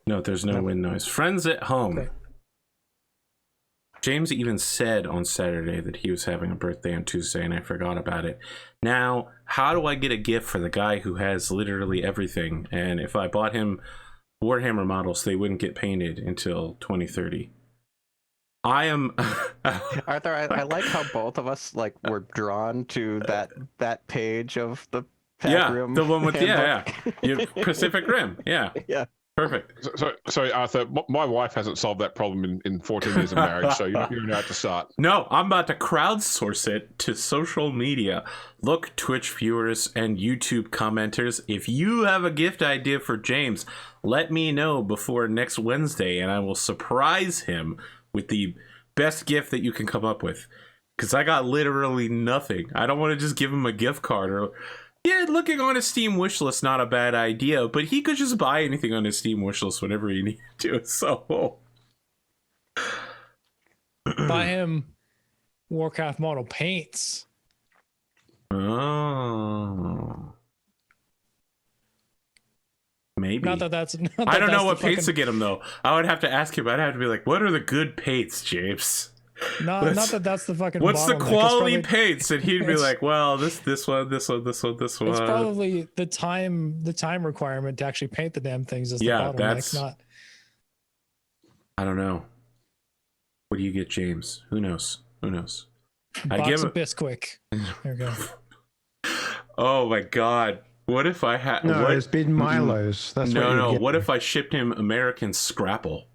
No, there's no wind noise. Friends at home. Okay. James even said on Saturday that he was having a birthday on Tuesday, and I forgot about it. Now, how do I get a gift for the guy who has literally everything? And if I bought him Warhammer models, they wouldn't get painted until 2030. I am... Arthur, I like how both of us like were drawn to that page of the pack room. The one with handbook. Pacific Rim. Yeah. Yeah. Perfect. So Arthur, my wife hasn't solved that problem in 14 years of marriage, so you don't know how to start. No, I'm about to crowdsource it to social media. Look, Twitch viewers and YouTube commenters, if you have a gift idea for James, let me know before next Wednesday, and I will surprise him with the best gift that you can come up with. Because I got literally nothing. I don't want to just give him a gift card or... Yeah, looking on his Steam wishlist, not a bad idea, but he could just buy anything on his Steam wishlist whenever he needed to, so... Buy him Warcraft model paints. Oh. Maybe. Not that that's... I don't know what paints to get him, though. I would have to ask him. I'd have to be like, what are the good paints, James? Not that that's the fucking what's the bottleneck. quality paints? And he'd be like, well, this one. It's probably the time requirement to actually paint the damn things is the bottleneck. That's not. I don't know. What do you get, James? Who knows? Box of Bisquick. There we go. Oh my God! What if I had? No, it's been Milo's. That's no. What if I shipped him American Scrapple?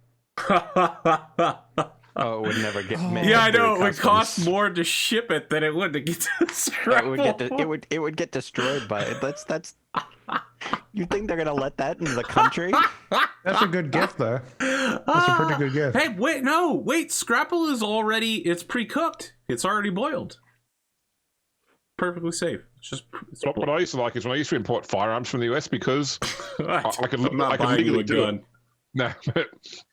Oh, it would never get made. Yeah, I know. It would cost more to ship it than it would to get to Scrapple. It would get destroyed by it. That's. You think they're gonna let that in the country? That's a good gift, though. That's a pretty good gift. Hey, wait. Scrapple is it's pre-cooked. It's already boiled. Perfectly safe. What I used to like is when I used to import firearms from the US because I could legally do it. No,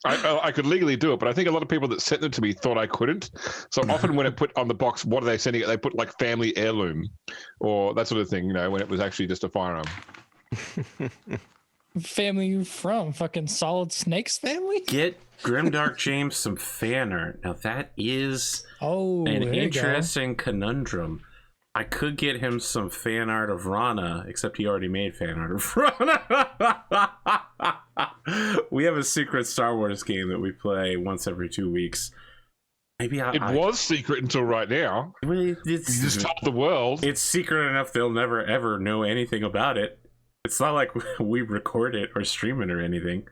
I could legally do it, but I think a lot of people that sent them to me thought I couldn't. So often when it put on the box, what are they sending it? They put like family heirloom or that sort of thing, when it was actually just a firearm. Family you from? Fucking Solid Snake's family? Get Grimdarkjames some fan art. Now that is an interesting conundrum. I could get him some fan art of Rana, except he already made fan art of Rana. We have a secret Star Wars game that we play once every 2 weeks. Maybe it was secret until right now. You just told the world. It's secret enough they'll never ever know anything about it. It's not like we record it or stream it or anything.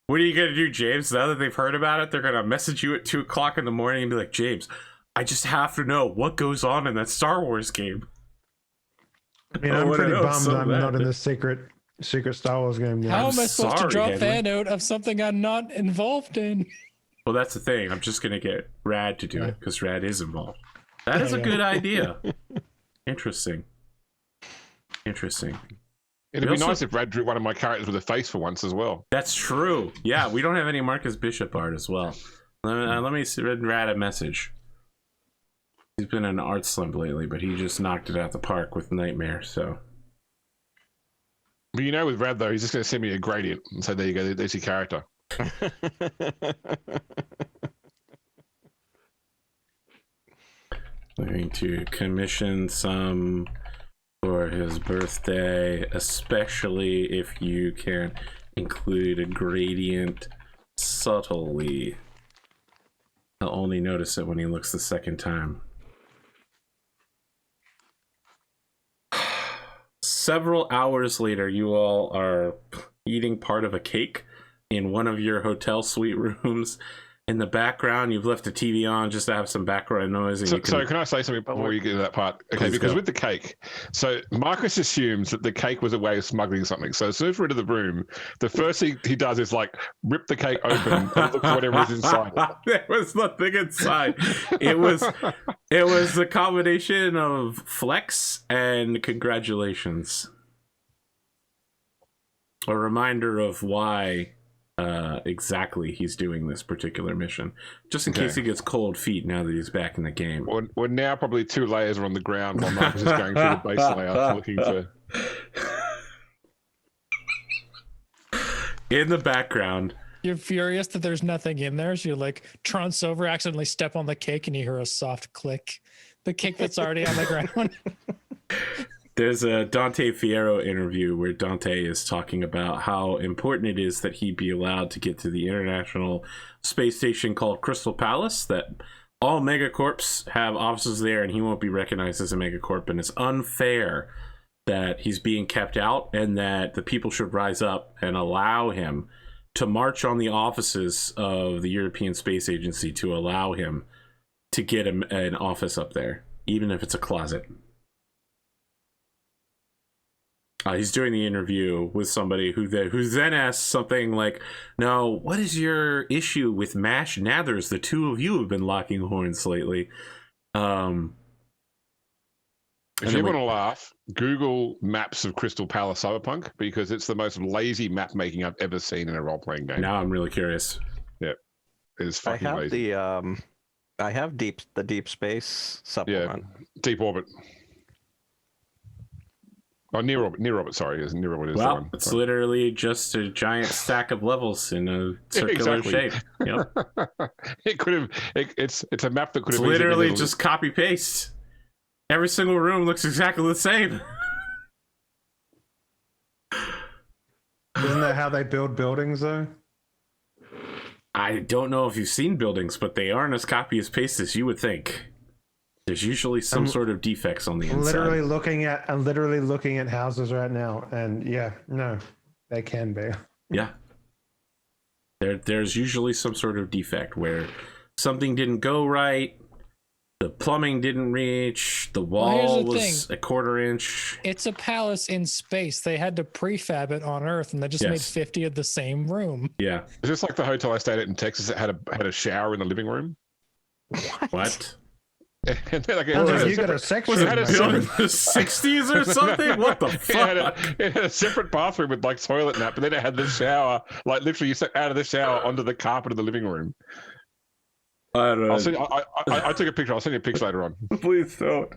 What are you gonna do, James? Now that they've heard about it, they're gonna message you at 2 o'clock in the morning and be like, James, I just have to know what goes on in that Star Wars game. I mean, I'm pretty bummed I'm not in the secret Star Wars game yet. How am I supposed to draw fan out of something I'm not involved in? Well, that's the thing. I'm just gonna get Rad to do it because Rad is involved. That is a good idea. Interesting. It'd be nice if Rad drew one of my characters with a face for once as well. That's true. Yeah, we don't have any Marcus Bishop art as well. Let me send Rad a message. He's been in an art slump lately, but he just knocked it out the park with Nightmare, so. But with Rad, though, he's just going to send me a gradient and say, there you go, there's your character. Going to commission some for his birthday, especially if you can include a gradient subtly. He'll only notice it when he looks the second time. Several hours later, you all are eating part of a cake in one of your hotel suite rooms. In the background, you've left the TV on just to have some background noise. And So can I say something before you get to that part? Okay, because with the cake, so Marcus assumes that the cake was a way of smuggling something. So as soon as we're into the room, the first thing he does is like rip the cake open and look whatever is inside. There was nothing inside. It was a combination of flex and congratulations. A reminder of why exactly he's doing this particular mission, just in case he gets cold feet now that he's back in the game. We're now probably 2 layers are on the ground while Marcus is going through the base layout looking for. in the background. You're furious that there's nothing in there, so you like trounce over, accidentally step on the cake, and you hear a soft click. The cake that's already on the ground. There's a Dante Fiero interview where Dante is talking about how important it is that he be allowed to get to the International Space Station called Crystal Palace, that all Megacorps have offices there and he won't be recognized as a Megacorp, and it's unfair that he's being kept out, and that the people should rise up and allow him to march on the offices of the European Space Agency to allow him to get an office up there, even if it's a closet. He's doing the interview with somebody who then asks something like, "Now, what is your issue with Mash Nathers? The two of you have been locking horns lately." If you want to laugh, Google maps of Crystal Palace Cyberpunk, because it's the most lazy map making I've ever seen in a role playing game. Now I'm really curious. Yeah, it's fucking lazy. I have the deep space supplement. Yeah, deep orbit. Oh, near orbit. Sorry, near orbit is the one. It's literally just a giant stack of levels in a circular shape. Yep. It could have. It's a map that could have. It's literally just copy paste. Every single room looks exactly the same. Isn't that how they build buildings, though? I don't know if you've seen buildings, but they aren't as copy as paste as you would think. There's usually some sort of defects on the inside. I'm literally looking at houses right now, and yeah, no, they can be. Yeah. There's usually some sort of defect where something didn't go right. The plumbing didn't reach. The wall was a quarter inch. It's a palace in space. They had to prefab it on Earth, and they just made 50 of the same room. Yeah. Is this like the hotel I stayed at in Texas that had a shower in the living room? What? And then, like, you got a section. Was it built in the 60s or something? What the fuck? It had a separate bathroom with like toilet and that, but then it had the shower. Like literally, you step out of the shower onto the carpet of the living room. I took a picture. I'll send you a picture later on. Please don't.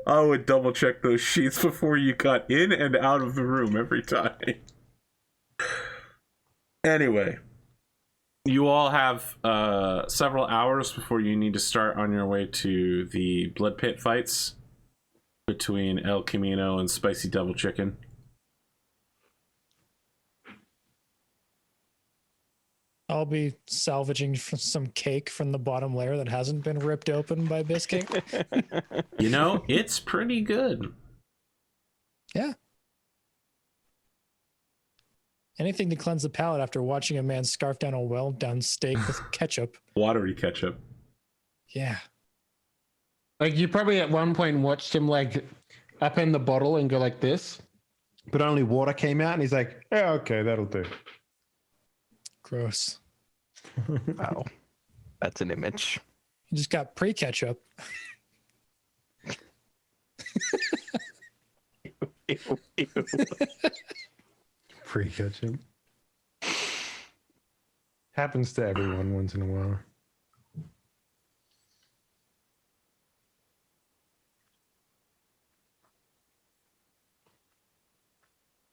I would double check those sheets before you got in and out of the room every time. Anyway, you all have several hours before you need to start on your way to the blood pit fights between El Camino and Spicy Devil Chicken. I'll be salvaging some cake from the bottom layer that hasn't been ripped open by Biscuit. You know, it's pretty good. Yeah. Anything to cleanse the palate after watching a man scarf down a well-done steak with ketchup. Watery ketchup. Yeah. Like, you probably at one point watched him, like, up in the bottle and go like this. But only water came out, and he's like, yeah, okay, that'll do. Gross. Wow. That's an image. You just got pre-ketchup. Pre-ketchup. Happens to everyone once in a while.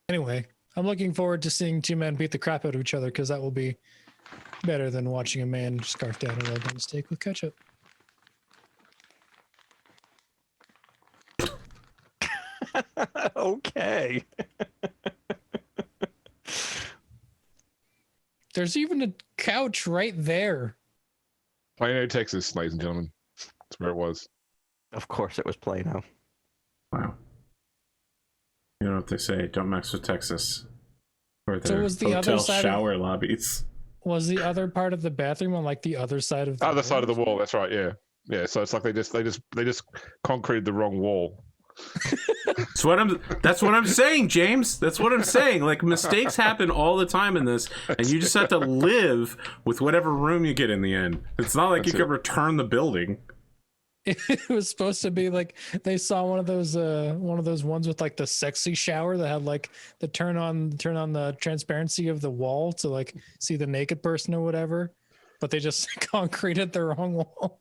Anyway, I'm looking forward to seeing two men beat the crap out of each other, because that will be better than watching a man scarf down a well-done steak with ketchup. Okay. There's even a couch right there. Plano, Texas, ladies and gentlemen. That's where it was. Of course it was Plano. Wow. You know what they say, don't mess with Texas. Or their So was the hotel other side shower lobbies. Was the other part of the bathroom on like the other side of the Other side of the wall, that's right, yeah. Yeah, so it's like they just concreted the wrong wall. That's what I'm saying, James. That's what I'm saying. Like, mistakes happen all the time in this, and you just have to live with whatever room you get in the end. It's not like you can return the building. It was supposed to be like they saw one of those ones with like the sexy shower that had like the turn on the transparency of the wall to like see the naked person or whatever, but they just concreted the wrong wall.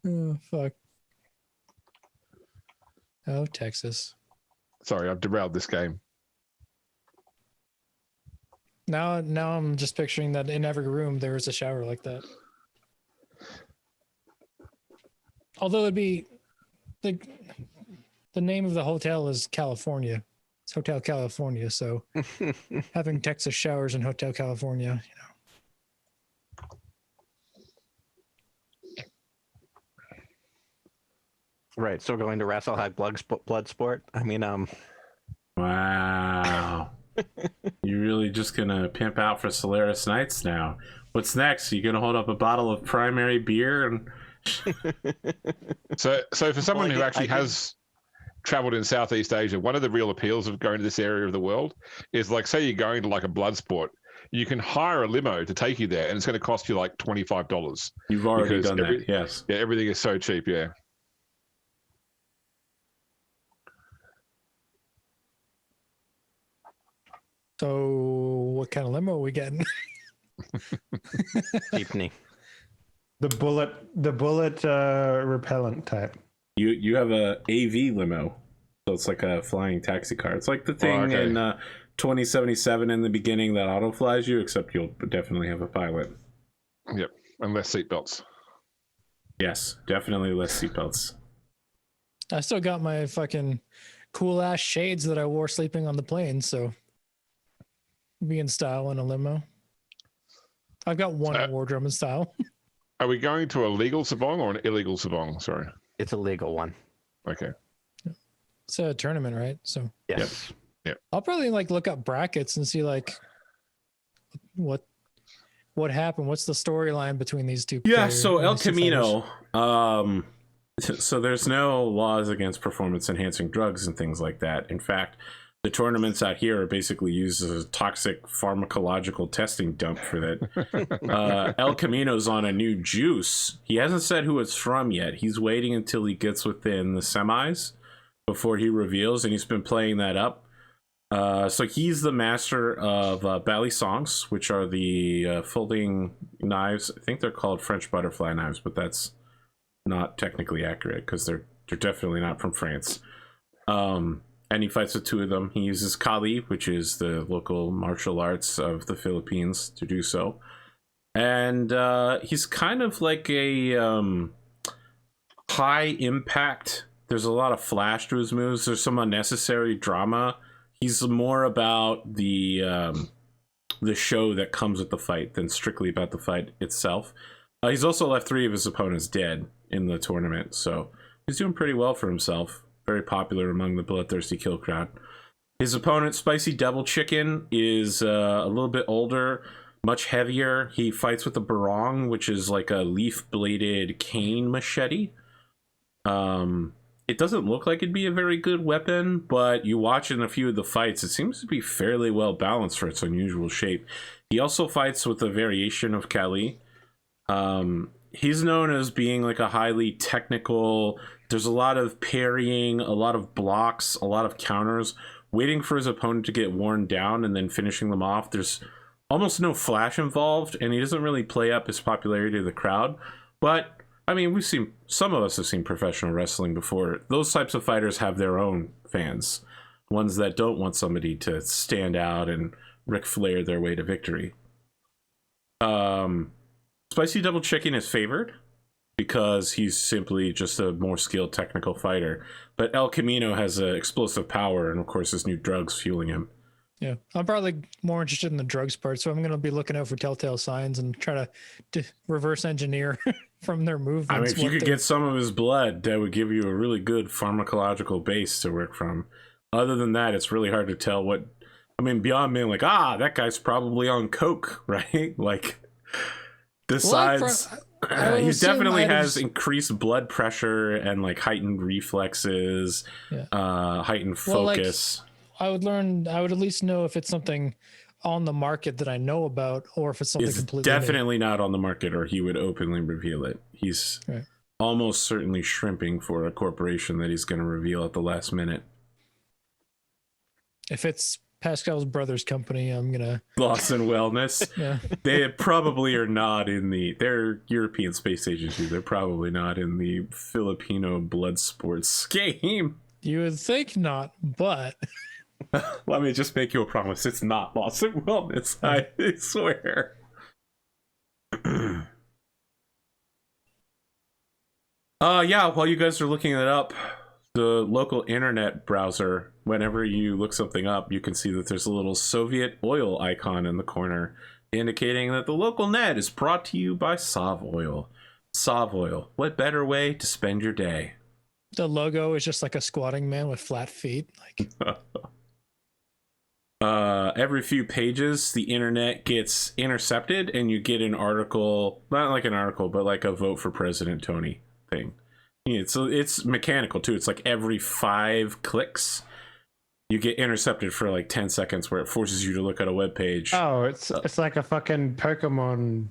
Oh fuck. Oh, Texas. Sorry, I've derailed this game. Now I'm just picturing that in every room there is a shower like that. Although it'd be the name of the hotel is California. It's Hotel California, so having Texas showers in Hotel California, Right. So going to wrestle high blood sport. I mean, Wow. You're really just gonna pimp out for Solaris Nights now. What's next? You gonna hold up a bottle of primary beer and So for someone who actually has traveled in Southeast Asia, one of the real appeals of going to this area of the world is, like, say you're going to like a blood sport, you can hire a limo to take you there, and it's going to cost you like $25. You've already done that, yes. Yeah, everything is so cheap. Yeah. So what kind of limo are we getting? Jeepney. The bullet repellent type. You have a AV limo, so it's like a flying taxi car. It's like the thing in 2077 in the beginning that auto flies you, except you'll definitely have a pilot. Yep, and less seatbelts. Yes, definitely less seatbelts. I still got my fucking cool ass shades that I wore sleeping on the plane, so be in style in a limo. I've got one wardrobe in style. Are we going to a legal sabong or an illegal sabong? Sorry. It's a legal one. Okay. It's a tournament, right? So Yes. Yep. I'll probably like look up brackets and see like what happened. What's the storyline between these two? Yeah, players, so El these two Camino. fighters? So there's no laws against performance enhancing drugs and things like that. In fact, the tournaments out here are basically used as a toxic pharmacological testing dump for that. El Camino's on a new juice. He hasn't said who it's from yet. He's waiting until he gets within the semis before he reveals, and he's been playing that up. So he's the master of bally songs, which are the folding knives. I think they're called French butterfly knives, but that's not technically accurate because they're definitely not from France. And he fights with two of them. He uses Kali, which is the local martial arts of the Philippines, to do so. And he's kind of like a high impact. There's a lot of flash to his moves. There's some unnecessary drama. He's more about the show that comes with the fight than strictly about the fight itself. He's also left 3 of his opponents dead in the tournament, so he's doing pretty well for himself. Very popular among the bloodthirsty kill crowd. His opponent, Spicy Devil Chicken, is a little bit older, much heavier. He fights with a barong, which is like a leaf-bladed cane machete. It doesn't look like it'd be a very good weapon, but you watch in a few of the fights, it seems to be fairly well balanced for its unusual shape. He also fights with a variation of Kali. He's known as being like a highly technical. There's a lot of parrying, a lot of blocks, a lot of counters, waiting for his opponent to get worn down and then finishing them off. There's almost no flash involved, and he doesn't really play up his popularity to the crowd. But I mean, some of us have seen professional wrestling before. Those types of fighters have their own fans, ones that don't want somebody to stand out and Ric Flair their way to victory. Spicy Double Chicken is favored because he's simply just a more skilled technical fighter. But El Camino has explosive power and, of course, his new drugs fueling him. Yeah, I'm probably more interested in the drugs part, so I'm going to be looking out for telltale signs and try to reverse engineer from their movements. I mean, if you could get some of his blood, that would give you a really good pharmacological base to work from. Other than that, it's really hard to tell what... I mean, beyond being like, that guy's probably on coke, right? Like... Besides, he definitely has increased blood pressure and like heightened reflexes, heightened focus. I would at least know if it's something on the market that I know about, or if it's something completely definitely not on the market, or he would openly reveal it. He's almost certainly shrimping for a corporation that he's going to reveal at the last minute. If it's Pascal's brother's company, I'm gonna Boston Wellness. Yeah, they probably are not in they're European space agency. They're probably not in the Filipino blood sports game. You would think not, but Let me just make you a promise. It's not lawsuit wellness. I swear. Yeah, while you guys are looking it up, the local internet browser, whenever you look something up, you can see that there's a little Soviet oil icon in the corner, indicating that the local net is brought to you by Sov Oil. Sov Oil, what better way to spend your day? The logo is just like a squatting man with flat feet. Like every few pages, the internet gets intercepted, and you get an article, not like an article, but like a vote for President Tony thing. Yeah, it's mechanical too. It's like every 5 clicks, you get intercepted for like 10 seconds, where it forces you to look at a web page. Oh, it's like a fucking Pokemon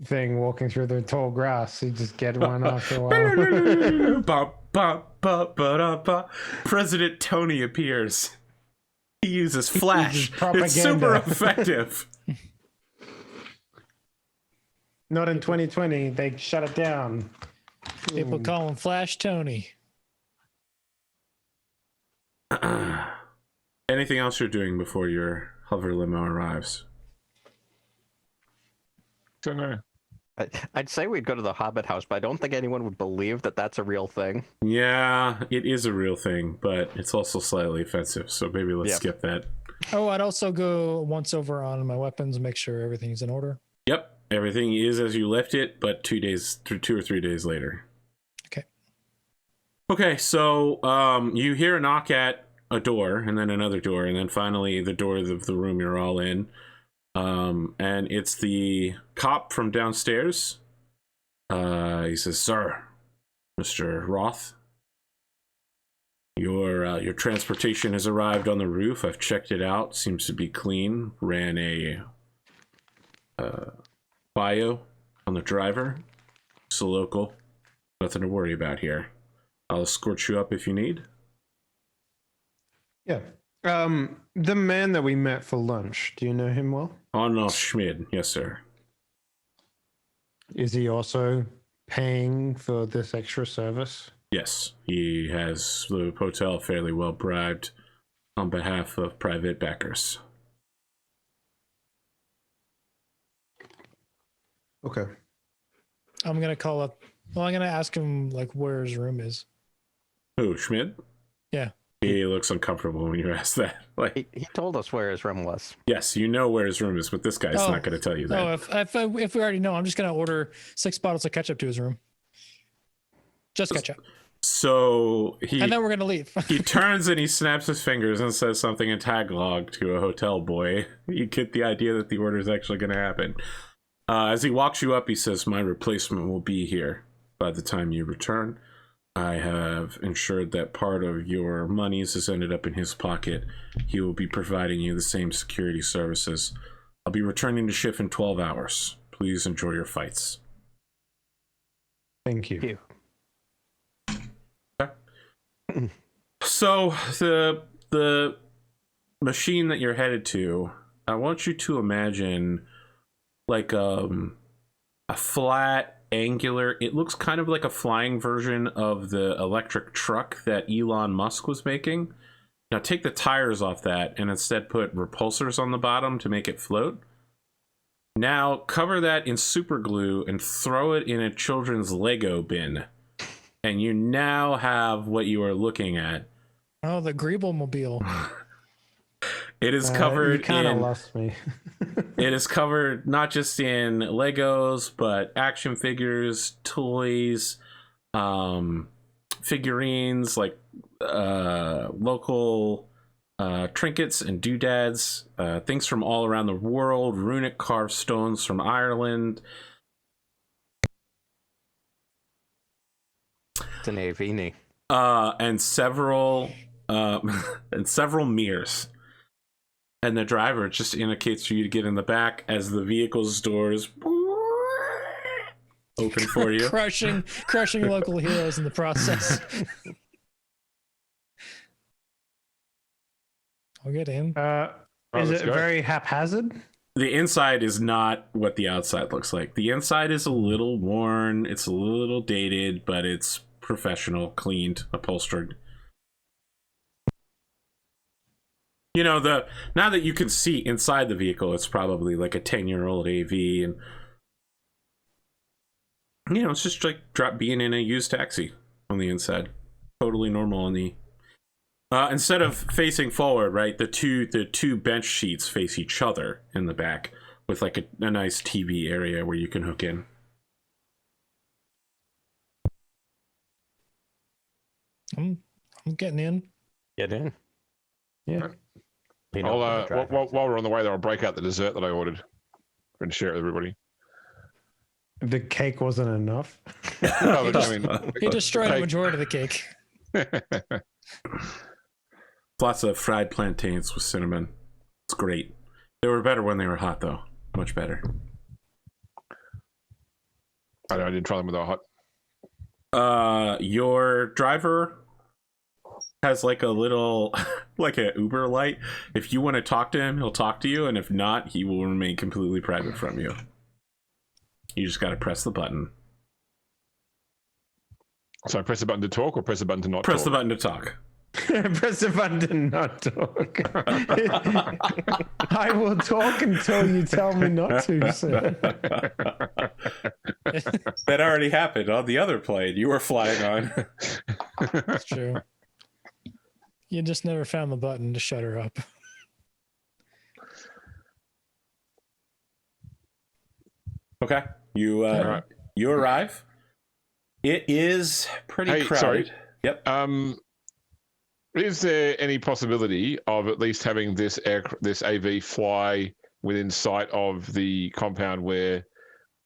thing walking through the tall grass. You just get one after a while. President Tony appears. He uses Flash. propaganda. It's super effective. Not in 2020. They shut it down. people call him Flash Tony. Anything else you're doing before your hover limo arrives? Don't know. I'd say we'd go to the Hobbit house, but I don't think anyone would believe that that's a real thing. Yeah, it is a real thing, but it's also slightly offensive, so maybe let's skip that. Oh, I'd also go once over on my weapons and make sure everything's in order. Yep, everything is as you left it, but 2 or 3 days later. Okay, so you hear a knock at a door, and then another door, and then finally the door of the room you're all in. And it's the cop from downstairs. He says, "Sir, Mr. Roth, your transportation has arrived on the roof. I've checked it out. Seems to be clean. Ran a bio on the driver. It's a local. Nothing to worry about here. I'll escort you up if you need." Yeah. The man that we met for lunch, do you know him well? Arnold Schmid, yes, sir. Is he also paying for this extra service? Yes, he has the hotel fairly well bribed on behalf of private backers. Okay. I'm gonna call up. Well, I'm gonna ask him like where his room is. Who, Schmid? Yeah. He looks uncomfortable when you ask that. Like, He told us where his room was. yes, you know where his room is, but this guy's not going to tell you that. Oh, if we already know, I'm just gonna order 6 bottles of ketchup to his room. Just ketchup. So And then we're gonna leave. he turns and he snaps his fingers and says something in Tagalog to a hotel boy. You get the idea that the order is actually going to happen. As he walks you up, he says, "My replacement will be here by the time you return. I have ensured that part of your monies has ended up in his pocket. He will be providing you the same security services. I'll be returning to shift in 12 hours. Please enjoy your fights." Thank you. Okay. So the machine that you're headed to, I want you to imagine like a flat, angular, it looks kind of like a flying version of the electric truck that Elon Musk was making. Now take the tires off that and instead put repulsors on the bottom to make it float. Now cover that in super glue and throw it in a children's Lego bin. And you now have what you are looking at. Oh, the Greeble-mobile. It is covered you kind of in... lost me. It is covered not just in Legos, but action figures, toys, figurines, like local trinkets and doodads, things from all around the world, runic carved stones from Ireland. It's an Avini. And several mirrors. And the driver just indicates for you to get in the back as the vehicle's doors open for you. crushing local heroes in the process. I'll get in. Is let's it go. very haphazard? The inside is not what the outside looks like. The inside is a little worn, it's a little dated, but it's professional, cleaned, upholstered. You know, now that you can see inside the vehicle, it's probably like a 10-year-old AV, and you know, it's just like being in a used taxi on the inside. Totally normal on the instead of facing forward, right? The two bench seats face each other in the back with like a nice TV area where you can hook in. I'm getting in. Get in. Yeah. You know, While we're on the way there, I'll break out the dessert that I ordered and share it with everybody. The cake wasn't enough. No, I mean, He destroyed the majority of the cake. Lots of fried plantains with cinnamon. It's great. They were better when they were hot, though. Much better. I didn't try them when they were hot. Your driver has like a little, like an Uber light. If you want to talk to him, he'll talk to you, and if not, he will remain completely private from you. You just got to press the button. So I press the button to talk or press the button to not Press talk? the button to talk. Press the button to not talk. I will talk until you tell me not to, sir. That already happened on the other plane you were flying on. That's true. You just never found the button to shut her up. Okay. You you arrive. It is pretty crowded. Sorry. Yep. Is there any possibility of at least having this AV fly within sight of the compound where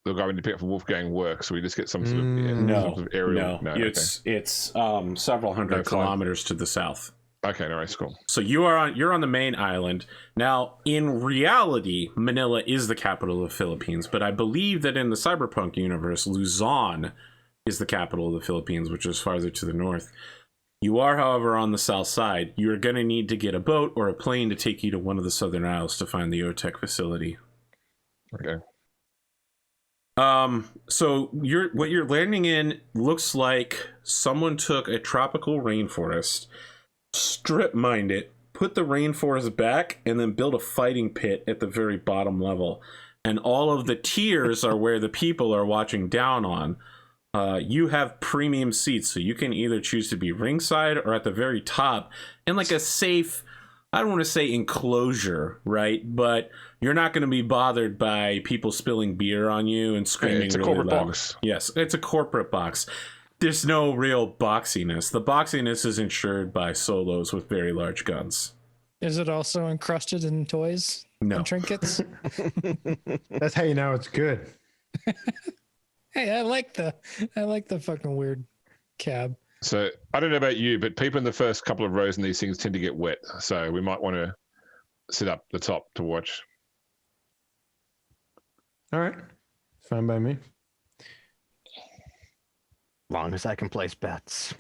the guy we need to pick up for Wolfgang works? So we just get some sort of, some sort of aerial. No. It's several hundred kilometers to the south. Okay, no worries, cool. So you're on the main island. Now, in reality, Manila is the capital of the Philippines, but I believe that in the Cyberpunk universe, Luzon is the capital of the Philippines, which is farther to the north. You are, however, on the south side. You're going to need to get a boat or a plane to take you to one of the southern isles to find the OTEC facility. Okay. So what you're landing in looks like someone took a tropical rainforest, strip mined it, put the rainforest back, and then built a fighting pit at the very bottom level. And all of the tiers are where the people are watching down on. You have premium seats, so you can either choose to be ringside or at the very top in like a safe, I don't want to say enclosure, right? But you're not going to be bothered by people spilling beer on you and screaming. It's a really corporate loud. box. Yes, it's a corporate box. There's no real boxiness. The boxiness is ensured by solos with very large guns. Is it also encrusted in toys and trinkets? That's how you know it's good. Hey, I like the fucking weird cab. So I don't know about you, but people in the first couple of rows in these things tend to get wet. So we might want to sit up the top to watch. All right. Fine by me. Long as I can place bets.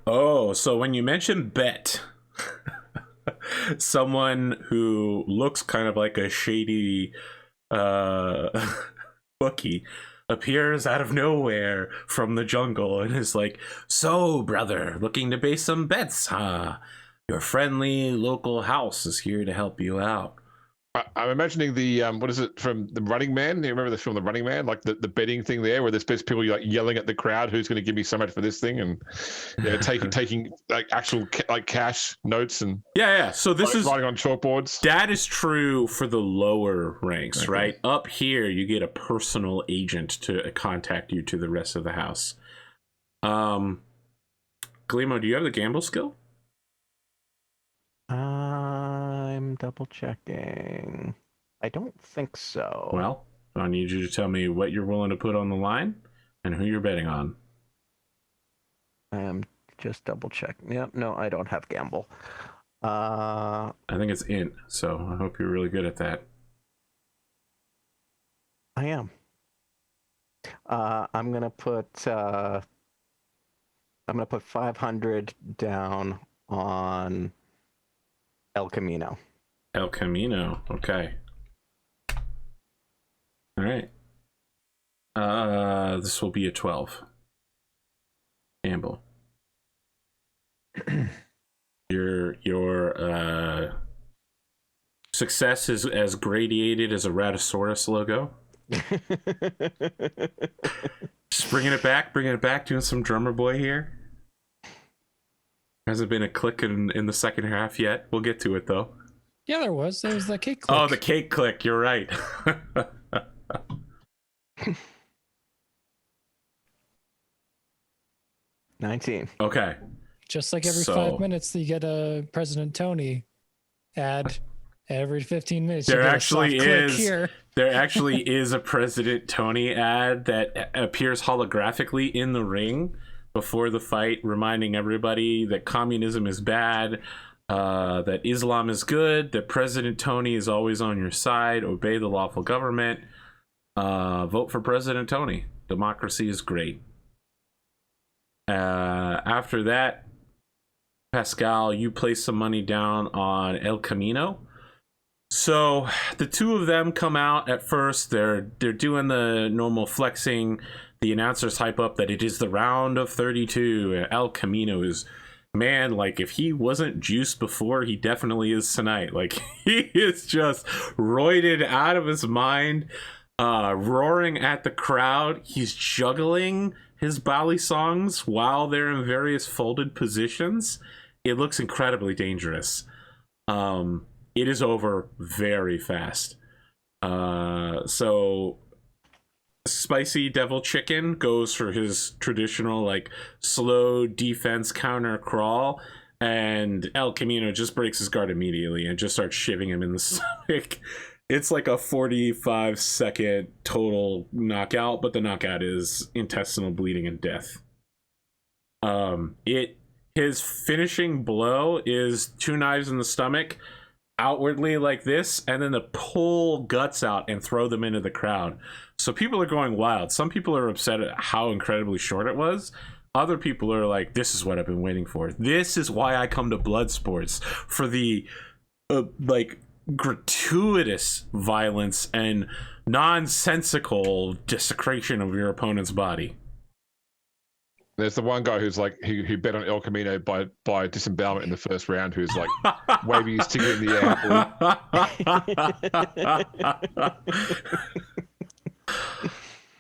Oh, so when you mention bet, someone who looks kind of like a shady bookie appears out of nowhere from the jungle and is like, "So, brother, looking to base some bets, huh? Your friendly local house is here to help you out." I'm imagining the what is it from the Running Man? Do you remember the film The Running Man? Like the betting thing there, where there's people like yelling at the crowd, "Who's going to give me so much for this thing?" And taking like actual like cash notes and yeah. So this is writing on chalkboards. That is true for the lower ranks, right? Up here, you get a personal agent to contact you to the rest of the house. Glimo, do you have the gamble skill? I'm double checking. I don't think so. Well, I need you to tell me what you're willing to put on the line and who you're betting on. I'm just double checking. Yep, no, I don't have gamble. I think it's int, so I hope you're really good at that. I am. I'm gonna put 500 down on El Camino. El Camino, okay. All right. This will be a 12. Gamble. Your Success is as gradiated as a Ratosaurus logo. Just bringing it back, doing some Drumurboy here. Hasn't been a click in the second half yet. We'll get to it though. Yeah, there was the cake click. Oh, the cake click. You're right. 19. Okay. Just like every 5 minutes, you get a President Tony ad. Every 15 minutes, there you get actually a soft click is. Here. There actually is a President Tony ad that appears holographically in the ring before the fight, reminding everybody that communism is bad, that Islam is good, that President Tony is always on your side, obey the lawful government, vote for President Tony. Democracy is great. After that, Pascal, you place some money down on El Camino. So the two of them come out at first. They're doing the normal flexing. The announcers hype up that it is the round of 32. El Camino is, man, like if he wasn't juiced before, he definitely is tonight. Like he is just roided out of his mind, roaring at the crowd. He's juggling his Bali songs while they're in various folded positions. It looks incredibly dangerous. It is over very fast. So Spicy Devil Chicken goes for his traditional like slow defense counter crawl, and El Camino just breaks his guard immediately and just starts shivving him in the stomach. It's like a 45-second total knockout, but the knockout is intestinal bleeding and death. His finishing blow is 2 knives in the stomach, outwardly like this, and then to pull guts out and throw them into the crowd. So people are going wild. Some people are upset at how incredibly short it was. Other people are like, this is what I've been waiting for. This is why I come to blood sports, for the like gratuitous violence and nonsensical desecration of your opponent's body. There's the one guy who's like who bet on El Camino by disembowelment in the first round, who's like waving his ticket in the air.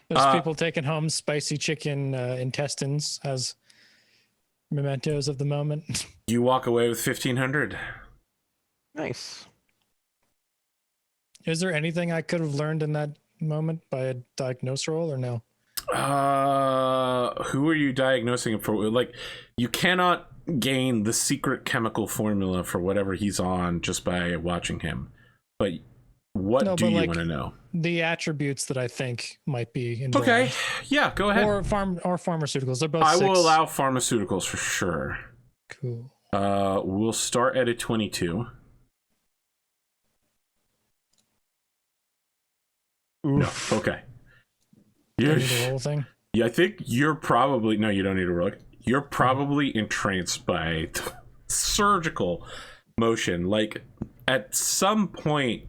There's people taking home spicy chicken intestines as mementos of the moment. You walk away with 1,500. Nice. Is there anything I could have learned in that moment by a diagnose roll or no? Who are you diagnosing him for? Like, you cannot gain the secret chemical formula for whatever he's on just by watching him. But what do you want to know? The attributes that I think might be involved. Okay, yeah, go ahead. Or pharmaceuticals. They're both. I 6. will allow pharmaceuticals for sure. Cool. We'll start at a 22. Oof. No. Okay. Yeah, the whole thing. Yeah, I think you're probably no. You don't need a roll. You're probably entranced by surgical motion. Like at some point,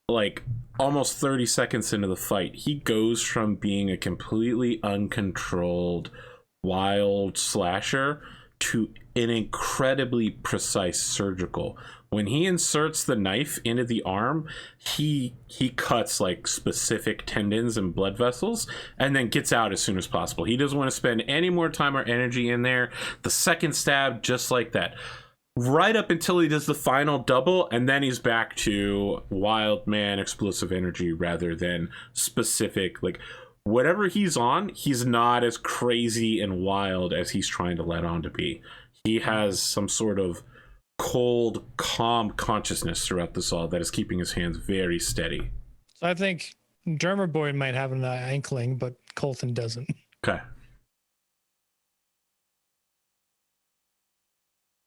like almost 30 seconds into the fight, he goes from being a completely uncontrolled, wild slasher to an incredibly precise surgical. When he inserts the knife into the arm, he cuts like specific tendons and blood vessels and then gets out as soon as possible. He doesn't want to spend any more time or energy in there. The second stab, just like that. Right up until he does the final double, and then he's back to wild man explosive energy rather than specific, like whatever he's on, he's not as crazy and wild as he's trying to let on to be. He has some sort of cold, calm consciousness throughout this all that is keeping his hands very steady. So I think Drumurboy might have an inkling, but Coltan doesn't. Okay.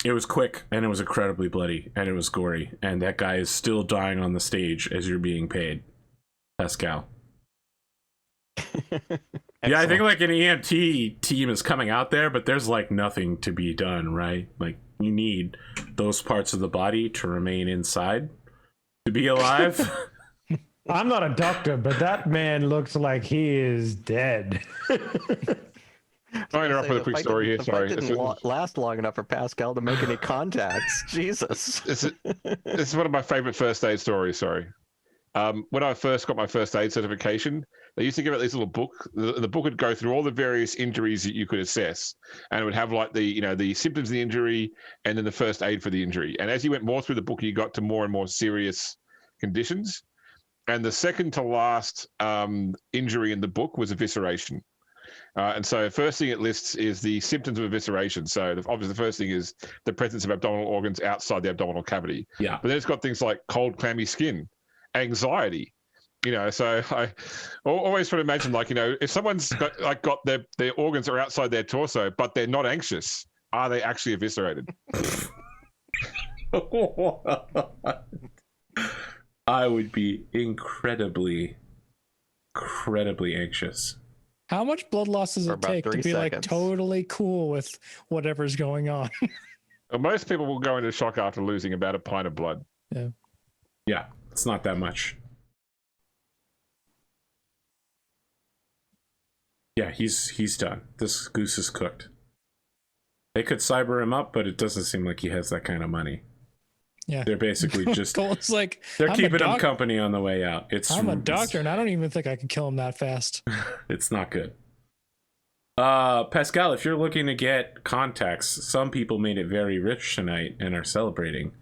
It was quick, and it was incredibly bloody, and it was gory, and that guy is still dying on the stage as you're being paid. Pascal. Yeah, I think like an EMT team is coming out there, but there's like nothing to be done, right? Like you need those parts of the body to remain inside to be alive. I'm not a doctor, but that man looks like he is dead. I'll interrupt with a quick story here. The Sorry. fight didn't last long enough for Pascal to make any contacts. Jesus. This is one of my favorite first aid stories. Sorry. When I first got my first aid certification, they used to give out this little book. The book would go through all the various injuries that you could assess, and it would have like the symptoms of the injury and then the first aid for the injury. And as you went more through the book, you got to more and more serious conditions. And the second to last injury in the book was evisceration. And so first thing it lists is the symptoms of evisceration. So obviously the first thing is the presence of abdominal organs outside the abdominal cavity. Yeah. But then it's got things like cold, clammy skin, anxiety. So I always try to imagine, like, if someone's got their organs are outside their torso, but they're not anxious, are they actually eviscerated? I would be incredibly anxious. How much blood loss does it take to be like totally cool with whatever's going on? Well, most people will go into shock after losing about a pint of blood. Yeah, it's not that much. Yeah, he's done. This goose is cooked. They could cyber him up, but it doesn't seem like he has that kind of money. Yeah, they're basically just Cole's like, they're keeping him company on the way out. I'm a doctor, and I don't even think I can kill him that fast. It's not good. Pascal, if you're looking to get contacts, some people made it very rich tonight and are celebrating.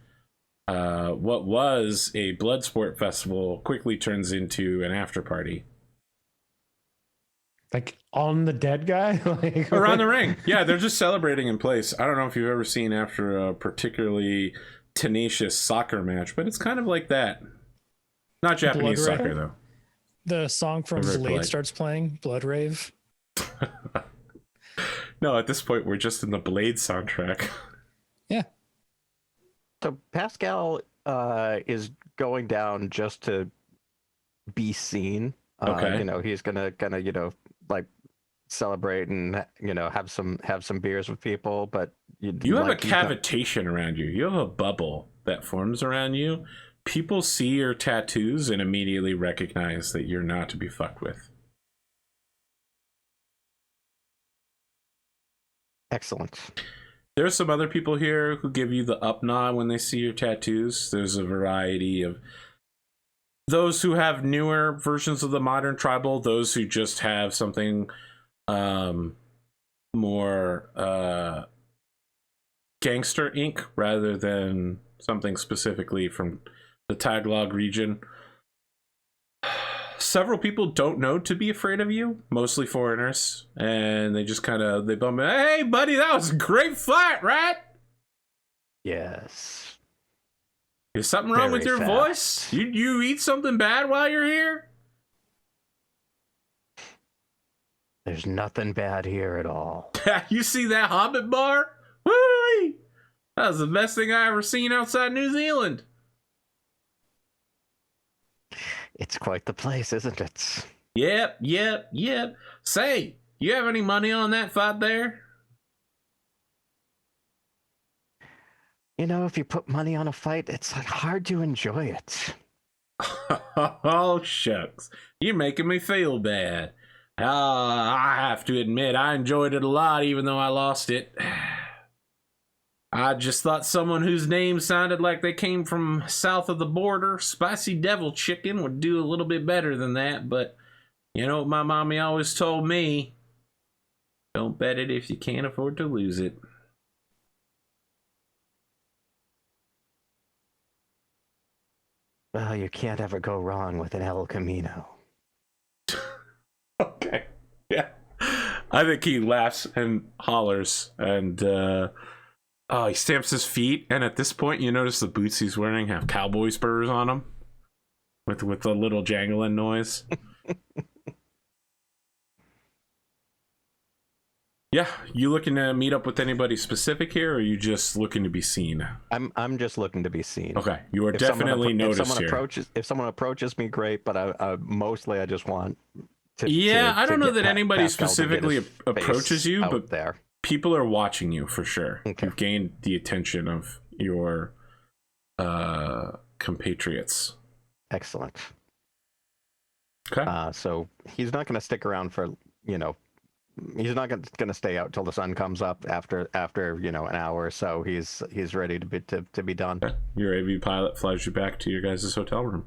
What was a blood sport festival quickly turns into an after party. Like on the dead guy? Like around the ring. Yeah, they're just celebrating in place. I don't know if you've ever seen after a particularly tenacious soccer match, but it's kind of like that. Not Japanese soccer, though. The song from Blade starts playing, Blood Rave. No, at this point, we're just in the Blade soundtrack. Yeah. So Pascal is going down just to be seen. Okay. He's gonna like celebrate and have some beers with people, but you have a cavitation around you. You have a bubble that forms around you. People see your tattoos and immediately recognize that you're not to be fucked with. Excellent. There's some other people here who give you the up nod when they see your tattoos. There's a variety of those who have newer versions of the modern tribal, those who just have something more gangster ink rather than something specifically from the Tagalog region. Several people don't know to be afraid of you, mostly foreigners, and they just they bump in, hey buddy, that was a great fight, right? Yes. Is something wrong with your voice? You eat something bad while you're here? There's nothing bad here at all. You see that Hobbit bar? Woo! That was the best thing I ever seen outside New Zealand. It's quite the place, isn't it? Yep. Say, you have any money on that fight there? If you put money on a fight, it's hard to enjoy it. Oh, shucks. You're making me feel bad. I have to admit, I enjoyed it a lot, even though I lost it. I just thought someone whose name sounded like they came from south of the border, Spicy Devil Chicken, would do a little bit better than that. But you know what my mommy always told me? Don't bet it if you can't afford to lose it. Well, you can't ever go wrong with an El Camino. Okay. Yeah. I think he laughs and hollers and he stamps his feet, and at this point you notice the boots he's wearing have cowboy spurs on them with a little jangling noise. Yeah, you looking to meet up with anybody specific here, or are you just looking to be seen? I'm just looking to be seen. Okay, you are definitely noticed here. If someone approaches me, great, but I mostly I just want to. Yeah, I don't know that anybody specifically approaches you, but there. People are watching you for sure. Okay. You've gained the attention of your compatriots. Excellent. Okay. So he's not going to stick around for he's not gonna stay out till the sun comes up after an hour or so. He's ready to be done. Your AV pilot flies you back to your guys' hotel room.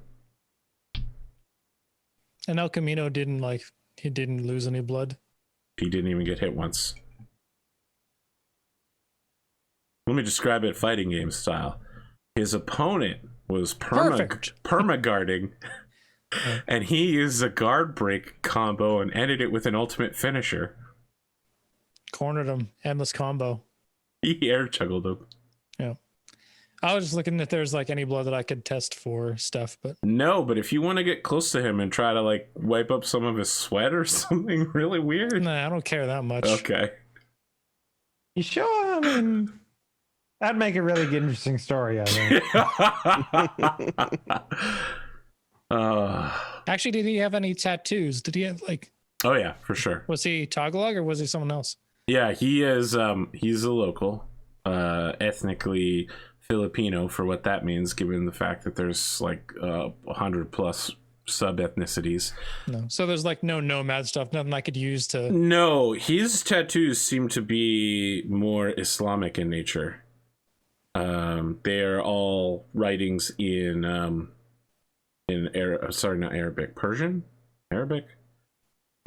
And El Camino he didn't lose any blood. He didn't even get hit once. Let me describe it fighting game style. His opponent was perma-guarding, and he used a guard break combo and ended it with an ultimate finisher. Cornered him. Endless combo. He air juggled him. Yeah. I was just looking if there's any blood that I could test for stuff, but no. But if you want to get close to him and try to wipe up some of his sweat or something really weird, nah, I don't care that much. Okay. You sure? I mean, that'd make a really good, interesting story, I think. Actually, did he have any tattoos? Did he have Oh yeah, for sure. Was he Tagalog or was he someone else? Yeah, he is. He's a local, ethnically Filipino, for what that means, given the fact that there's 100 plus sub ethnicities. No, so there's no nomad stuff, nothing I could use to. No, his tattoos seem to be more Islamic in nature. They are all writings in not Arabic, Persian, Arabic.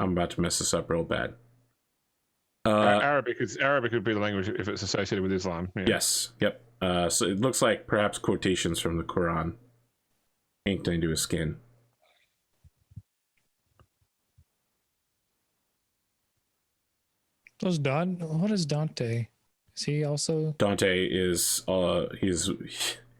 I'm about to mess this up real bad. Arabic would be the language if it's associated with Islam. Yeah. Yes. Yep. So it looks like perhaps quotations from the Quran inked into his skin. What is Dante? Is he also? Dante is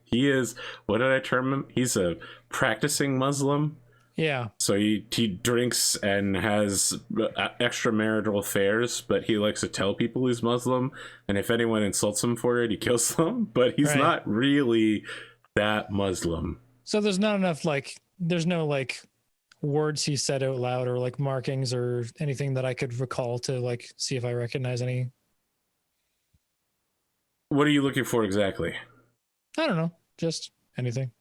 he is, what did I term him? He's a practicing Muslim. Yeah. So he drinks and has extramarital affairs, but he likes to tell people he's Muslim, and if anyone insults him for it, he kills them. But he's not really that Muslim. So there's not enough there's no words he said out loud or markings or anything that I could recall to see if I recognize any. What are you looking for exactly? I don't know. Just anything.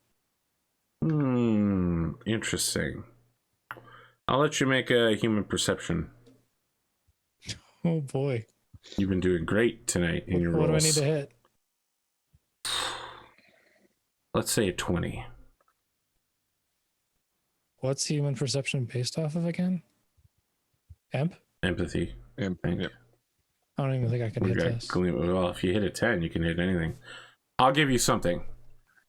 Interesting. I'll let you make a human perception. Oh boy. You've been doing great tonight in your rolls. What do I need to hit? Let's say a 20. What's human perception based off of again? Empathy. Yep. I don't even think I can hit this. Well, if you hit a 10, you can hit anything. I'll give you something.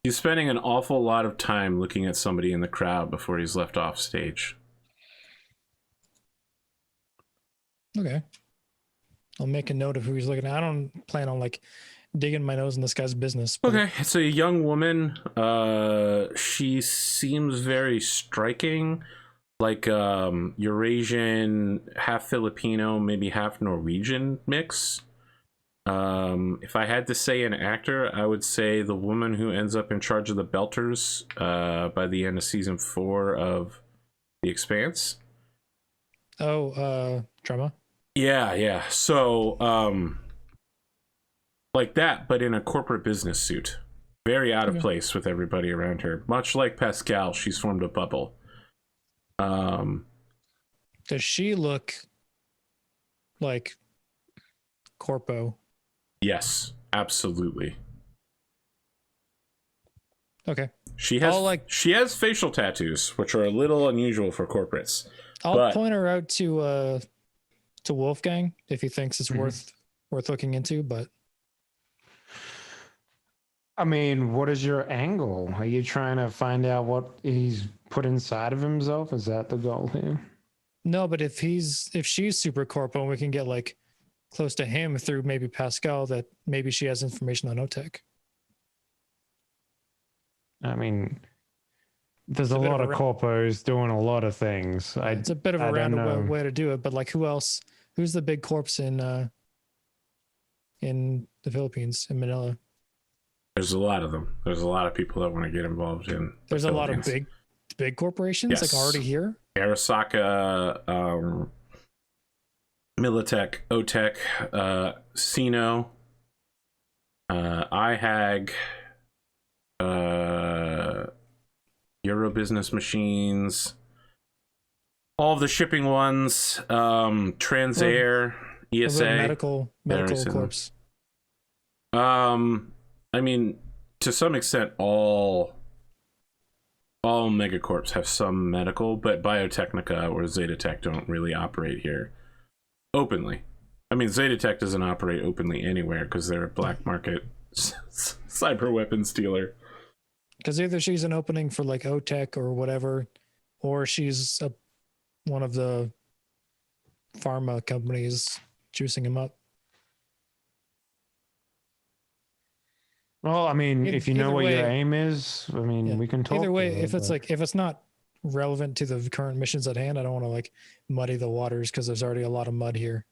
He's spending an awful lot of time looking at somebody in the crowd before he's left off stage. Okay. I'll make a note of who he's looking at. I don't plan on digging my nose in this guy's business. But... Okay, it's a young woman. She seems very striking. Eurasian, half Filipino, maybe half Norwegian mix. If I had to say an actor, I would say the woman who ends up in charge of the Belters by the end of season 4 of The Expanse. Oh, drama. Yeah. So, like that, but in a corporate business suit. Very out of place with everybody around her. Much like Pascal, she's formed a bubble. Does she look like corpo? Yes, absolutely. Okay. She has facial tattoos, which are a little unusual for corporates. I'll point her out to Wolfgang if he thinks it's worth looking into, but I mean, what is your angle? Are you trying to find out what he's put inside of himself? Is that the goal here? No, but if she's super corpo and we can get close to him through maybe Pascal, that maybe she has information on OTech. I mean, there's a lot of corpos doing a lot of things. It's a bit of a roundabout way to do it, but who else? Who's the big corpse in the Philippines, in Manila? There's a lot of them. There's a lot of people that want to get involved in. There's a lot of big corporations already here. Arasaka, Medtech, OTech, Sino, IHAG, Euro Business Machines, all of the shipping ones, Transair, ESA, medical corps. I mean, to some extent, all megacorps have some medical, but Biotechnica or Zetatech don't really operate here openly. I mean, Zetatech doesn't operate openly anywhere because they're a black market cyber weapons dealer. Because either she's an opening for like OTech or whatever, or she's one of the pharma companies juicing him up. Well, I mean, if you know what your aim is, I mean, we can talk. Either way, if it's not relevant to the current missions at hand, I don't want to like muddy the waters because there's already a lot of mud here.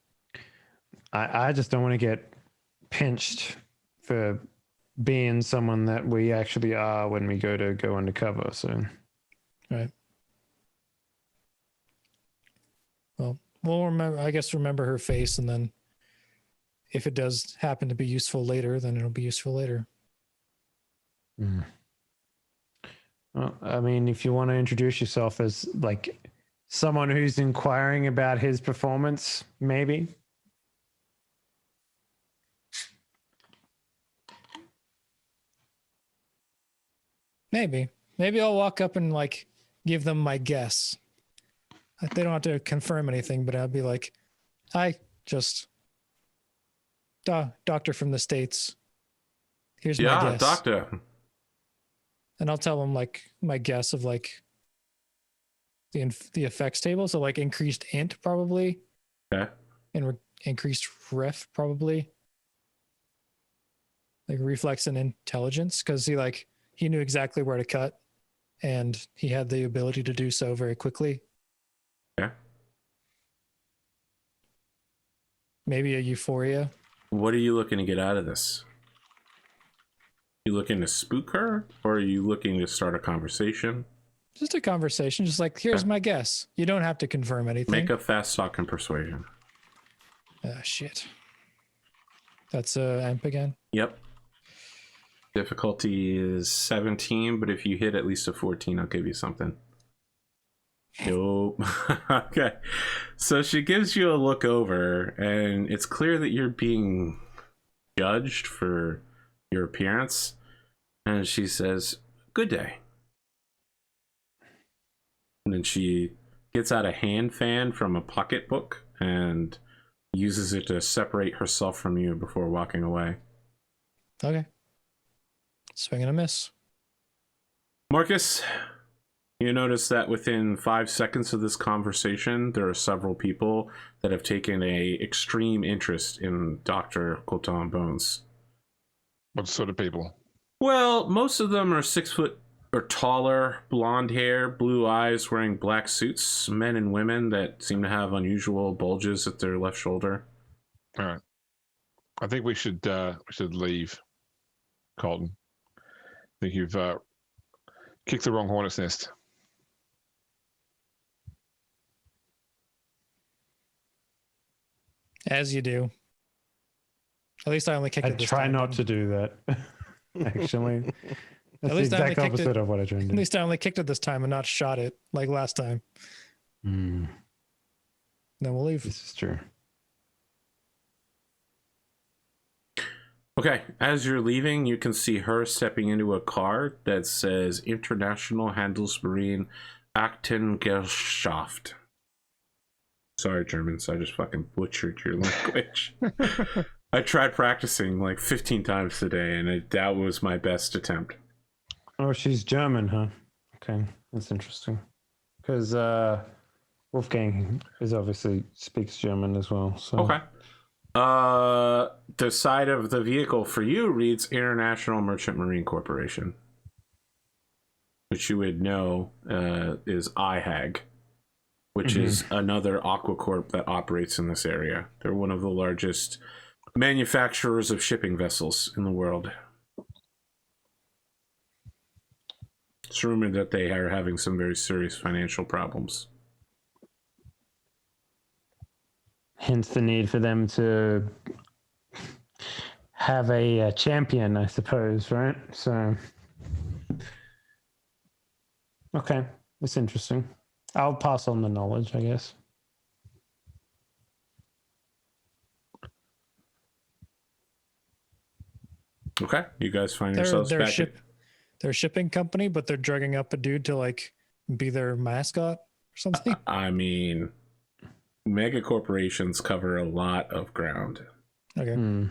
I just don't want to get pinched for being someone that we actually are when we go undercover. So, right. Well, we'll remember her face, and then if it does happen to be useful later, then it'll be useful later. Mm. Well, I mean, if you want to introduce yourself as like someone who's inquiring about his performance, maybe. Maybe I'll walk up and like give them my guess. They don't have to confirm anything, but I'll be like, "Hi, just doctor from the States. Here's my guess." Yeah, doctor. And I'll tell them like my guess of like the effects table. So like increased int probably. Okay. And increased ref probably. Like reflex and intelligence, because he knew exactly where to cut, and he had the ability to do so very quickly. Yeah. Maybe a euphoria. What are you looking to get out of this? You looking to spook her, or are you looking to start a conversation? Just a conversation. Just like, here's my guess. You don't have to confirm anything. Make a fast talk and persuasion. Shit. That's AMP again? Yep. Difficulty is 17, but if you hit at least a 14, I'll give you something. Nope. Okay. So she gives you a look over, and it's clear that you're being judged for your appearance. And she says, "Good day." And then she gets out a hand fan from a pocketbook and uses it to separate herself from you before walking away. Okay. Swing and a miss. Marcus, you notice that within 5 seconds of this conversation, there are several people that have taken a extreme interest in Dr. Coltan Bonez. What sort of people? Well, most of them are 6 foot or taller, blonde hair, blue eyes, wearing black suits, men and women that seem to have unusual bulges at their left shoulder. All right. I think we should leave, Colton. I think you've kicked the wrong hornet's nest. As you do. At least I only kicked it this time. I try not to do that. Actually, that's At least the I only exact kicked opposite of what I try to do. At least I only kicked it this time and not shot it like last time. Mm, Then we'll leave. this is true. Okay, as you're leaving, you can see her stepping into a car that says International Handelsmarine Aktengesellschaft. Sorry, Germans, I just fucking butchered your language. I tried practicing like 15 times today, and that was my best attempt. Oh, she's German, huh? Okay, that's interesting. Because Wolfgang obviously speaks German as well. So. Okay. The side of the vehicle for you reads International Merchant Marine Corporation, which you would know is IHAG, which is another aquacorp that operates in this area. They're one of the largest manufacturers of shipping vessels in the world. It's rumored that they are having some very serious financial problems. Hence the need for them to have a champion, I suppose, right? So, okay, that's interesting. I'll pass on the knowledge, I guess. Okay, you guys find yourselves back. They're a shipping company, but they're drugging up a dude to like be their mascot or something. I mean, mega corporations cover a lot of ground. Okay.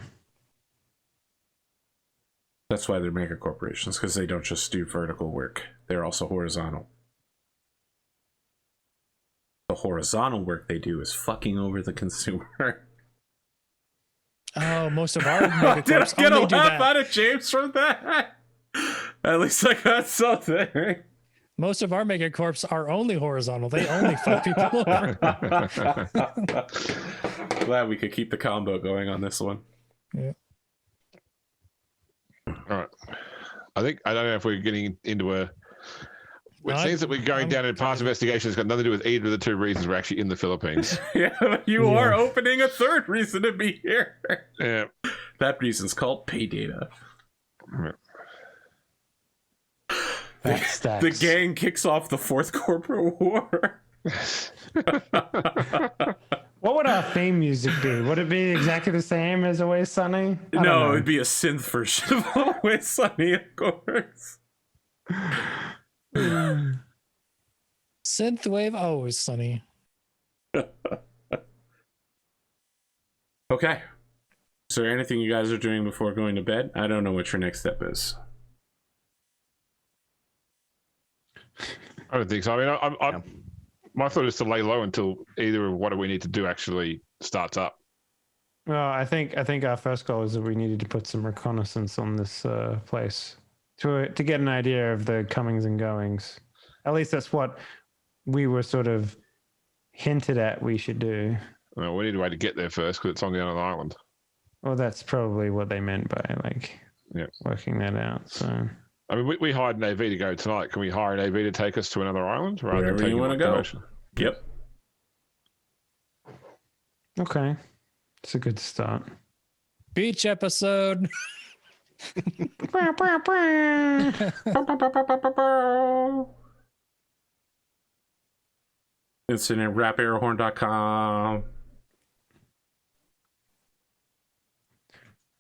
That's why they're mega corporations, because they don't just do vertical work. They're also horizontal. The horizontal work they do is fucking over the consumer. Oh, most of our megacorps Did I get a only do laugh that. out of James from that? At least I got something. Most of our megacorps are only horizontal. They only fuck people over. Glad we could keep the combo going on this one. Yeah. All right. I don't know if we're getting into a. It seems that we're going down in past investigation. It's got nothing to do with either of the two reasons we're actually in the Philippines. Yeah, you are opening a third reason to be here. Yeah. That reason's called pay data. The gang kicks off the fourth corporate war. What would our theme music be? Would it be exactly the same as Always Sunny? No, it'd be a synth version of Always Sunny, of course. Synthwave, always sunny. Okay. Is there anything you guys are doing before going to bed? I don't know what your next step is. I don't think so. I mean, my thought is to lay low until either of what we need to do actually starts up. Well, I think our first goal is that we needed to put some reconnaissance on this place to get an idea of the comings and goings. At least that's what we were sort of hinted at we should do. Well, we need a way to get there first because it's on the other island. Well, that's probably what they meant by working that out. So, I mean, we hired an AV to go tonight. Can we hire an AV to take us to another island rather Wherever than taking you want to go. promotion? Yep. okay, it's a good start. Beach episode. It's in rapairhorn.com.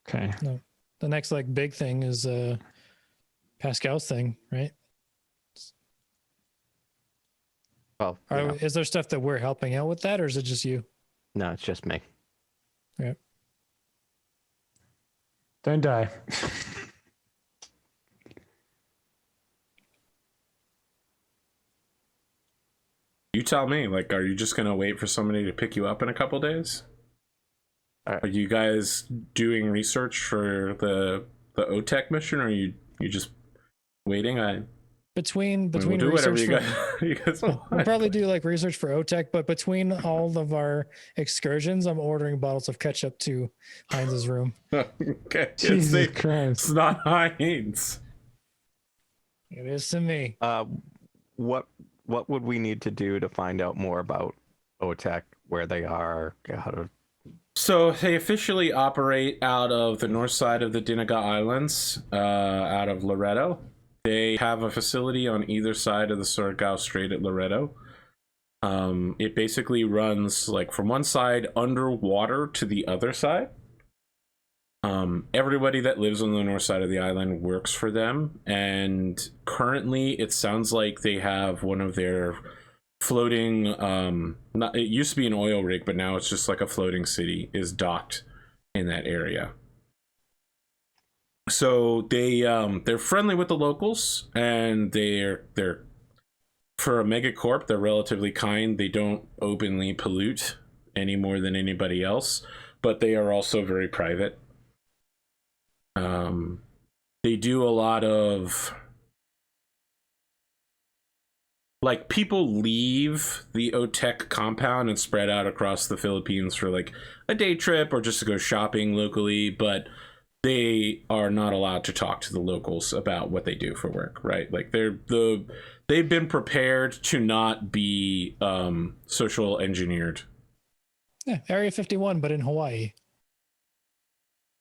Okay. No, the next like big thing is Pascal's thing, right? Well, yeah. Is there stuff that we're helping out with that, or is it just you? No, it's just me. Yeah. Don't die. You tell me, like, are you just going to wait for somebody to pick you up in a couple days? Right. Are you guys doing research for the OTech mission, or are you just waiting? Between we'll do whatever research you guys want. we'll probably do like research for OTech, but between all of our excursions, I'm ordering bottles of ketchup to Heinz's room. Okay. Jesus Christ. It's not Heinz. It is to me. What would we need to do to find out more about OTech, where they are, how to... So they officially operate out of the north side of the Dinaga Islands, out of Loreto. They have a facility on either side of the Surigao Strait at Loreto. It basically runs like from one side underwater to the other side. Everybody that lives on the north side of the island works for them, and currently it sounds like they have one of their floating it used to be an oil rig, but now it's just like a floating city is docked in that area. So they're friendly with the locals, and they're for a megacorp, they're relatively kind. They don't openly pollute any more than anybody else, but they are also very private. They do a lot of, like, people leave the OTech compound and spread out across the Philippines for like a day trip or just to go shopping locally, but they are not allowed to talk to the locals about what they do for work, right? Like they've been prepared to not be social engineered. Yeah, Area 51, but in Hawaii.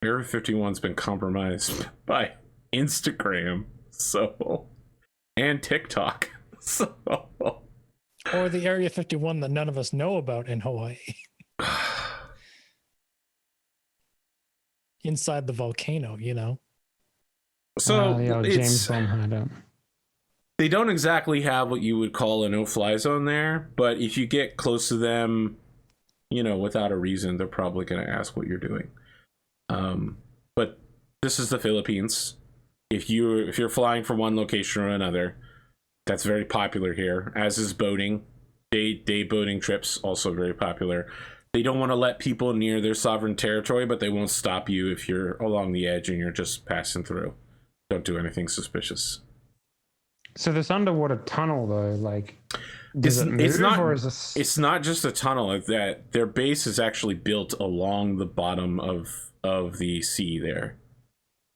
Area 51's been compromised by Instagram, and TikTok. So Or the Area 51 that none of us know about in Hawaii. Inside the volcano, you know. So the old James it's Bond hideout. they don't exactly have what you would call a no-fly zone there, but if you get close to them, you know, without a reason, they're probably going to ask what you're doing. But this is the Philippines. If you're flying from one location or another, that's very popular here, as is boating. Day boating trips, also very popular. They don't want to let people near their sovereign territory, but they won't stop you if you're along the edge and you're just passing through. Don't do anything suspicious. So this underwater tunnel, though, like, does it move, it's not, or is this... It's not just a tunnel. That their base is actually built along the bottom of the sea there.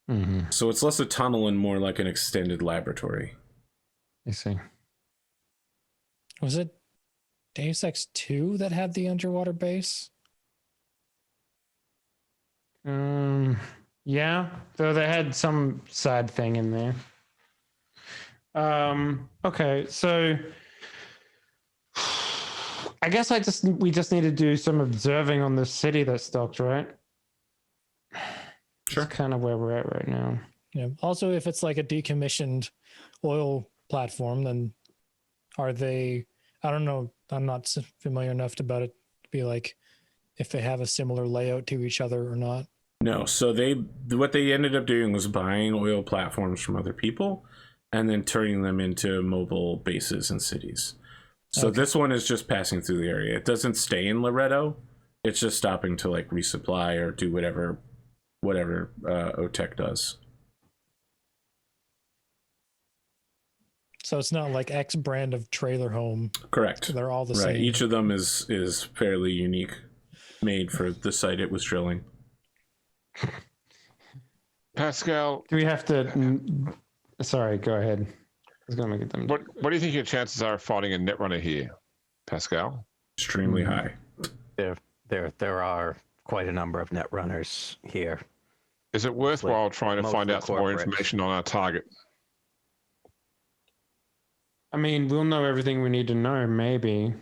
Mm-hmm. So it's less a tunnel and more like an extended laboratory. I see. Was it Deus Ex 2 that had the underwater base? Yeah, though they had some side thing in there. Okay, so I guess we just need to do some observing on this city that's stocked, right? Sure. That's kind of where we're at right now. Yeah. Also, if it's like a decommissioned oil platform, then are they? I don't know. I'm not familiar enough about it to be like if they have a similar layout to each other or not. No. So what they ended up doing was buying oil platforms from other people and then turning them into mobile bases and cities. So Okay. This one is just passing through the area. It doesn't stay in Loretto. It's just stopping to like resupply or do whatever OTEC does. So it's not like X brand of trailer home. Correct. They're all the Right. same. Each of them is fairly unique, made for the site it was drilling. Pascal, Do we have to? Sorry, go ahead. I was gonna make them. what do you think your chances are of finding a netrunner here, Pascal? Extremely high. There are quite a number of net runners here. Is it worthwhile trying to find mostly out some more corporate. information on our target? I mean, we'll know everything we need to know. Maybe.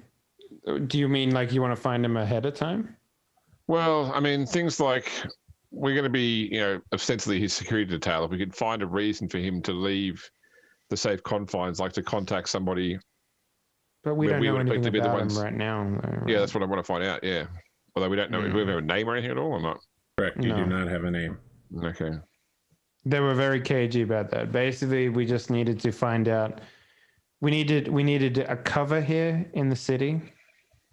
Do you mean like you want to find him ahead of time? Well, I mean, things like we're going to be, ostensibly his security detail. If we could find a reason for him to leave the safe confines, like to contact somebody. But we Well, don't we know would anything effectively be the about him ones- right now. Though, right? Yeah, that's what I want to find out. Yeah. Although we don't know, do we have a name or anything at all or not? Correct. You No. do not have a name. Okay. They were very cagey about that. Basically, we just needed to find out. We needed a cover here in the city.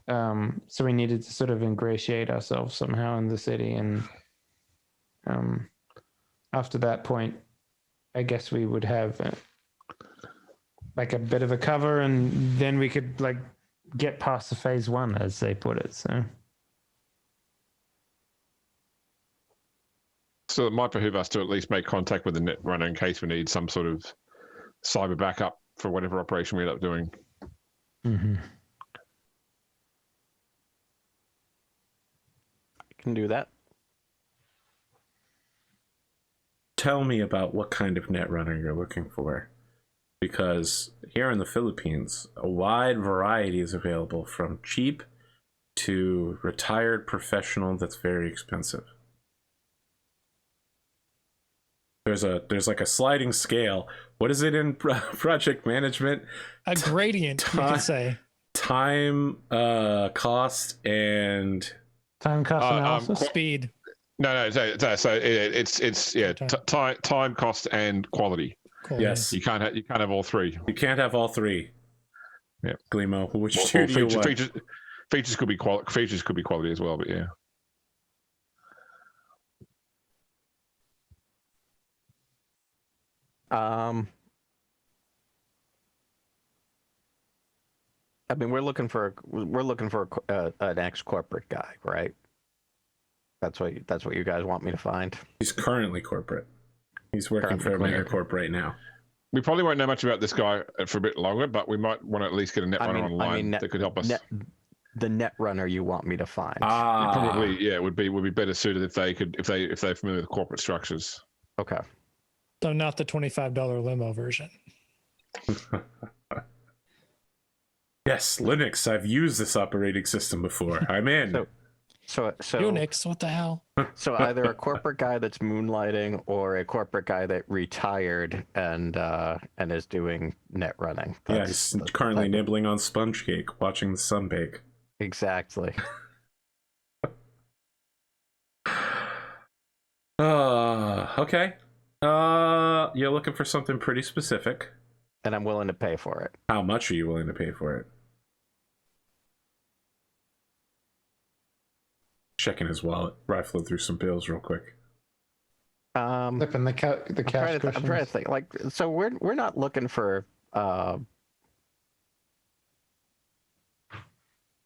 So we needed to sort of ingratiate ourselves somehow in the city, and after that point, I guess we would have like a bit of a cover, and then we could like get past the phase one, as they put it. So it might behoove us to at least make contact with the net runner in case we need some sort of cyber backup for whatever operation we end up doing. Mm-hmm. Can do that. Tell me about what kind of netrunner you're looking for. Because here in the Philippines, a wide variety is available, from cheap to retired professional that's very expensive. There's like a sliding scale. What is it in project management? A gradient, you could say. Time, cost, and Time cost analysis. Speed. No. So it's time, cost, and quality. Cool. yes, You can't have all three. you can't have all three. Yeah. Glimo, which Well, two do you want? features could be quality as well, but yeah. I mean, we're looking for an ex-corporate guy, right? That's what you guys want me to find. He's currently corporate. He's working for Megacorp right now. We probably won't know much about this guy for a bit longer, but we might want to at least get a netrunner online that could help us. The net runner you want me to find. Probably, yeah, would be better suited if they're familiar with corporate structures. Okay. So not the $25 limo version. Yes, Linux. I've used this operating system before. I'm in. So Unix, what the hell? So either a corporate guy that's moonlighting or a corporate guy that retired and is doing net running. Yeah, he's currently nibbling on sponge cake, watching the sun bake. Exactly. Okay. You're looking for something pretty specific. And I'm willing to pay for it. How much are you willing to pay for it? Checking his wallet, rifling through some bills real quick. Flipping the cash cushions. I'm trying to think. Like, so we're not looking for. Well,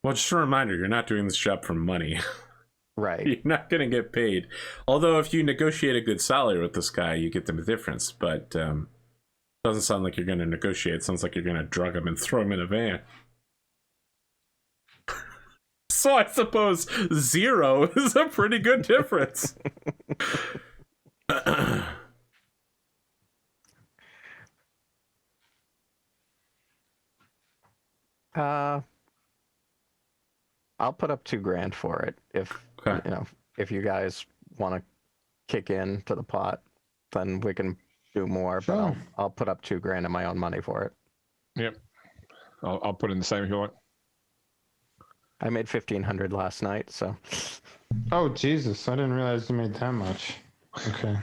just a reminder, you're not doing this job for money. Right. You're not going to get paid. Although if you negotiate a good salary with this guy, you get them a difference. But doesn't sound like you're going to negotiate. It sounds like you're going to drug him and throw him in a van. So I suppose 0 is a pretty good difference. I'll put up $2,000 for it if if you guys want to kick in to the pot, then we can do more. Sure. But I'll put up $2,000 of my own money for it. Yep. I'll put in the same if you want. I made $1,500 last night, so. Oh Jesus! I didn't realize you made that much. Okay.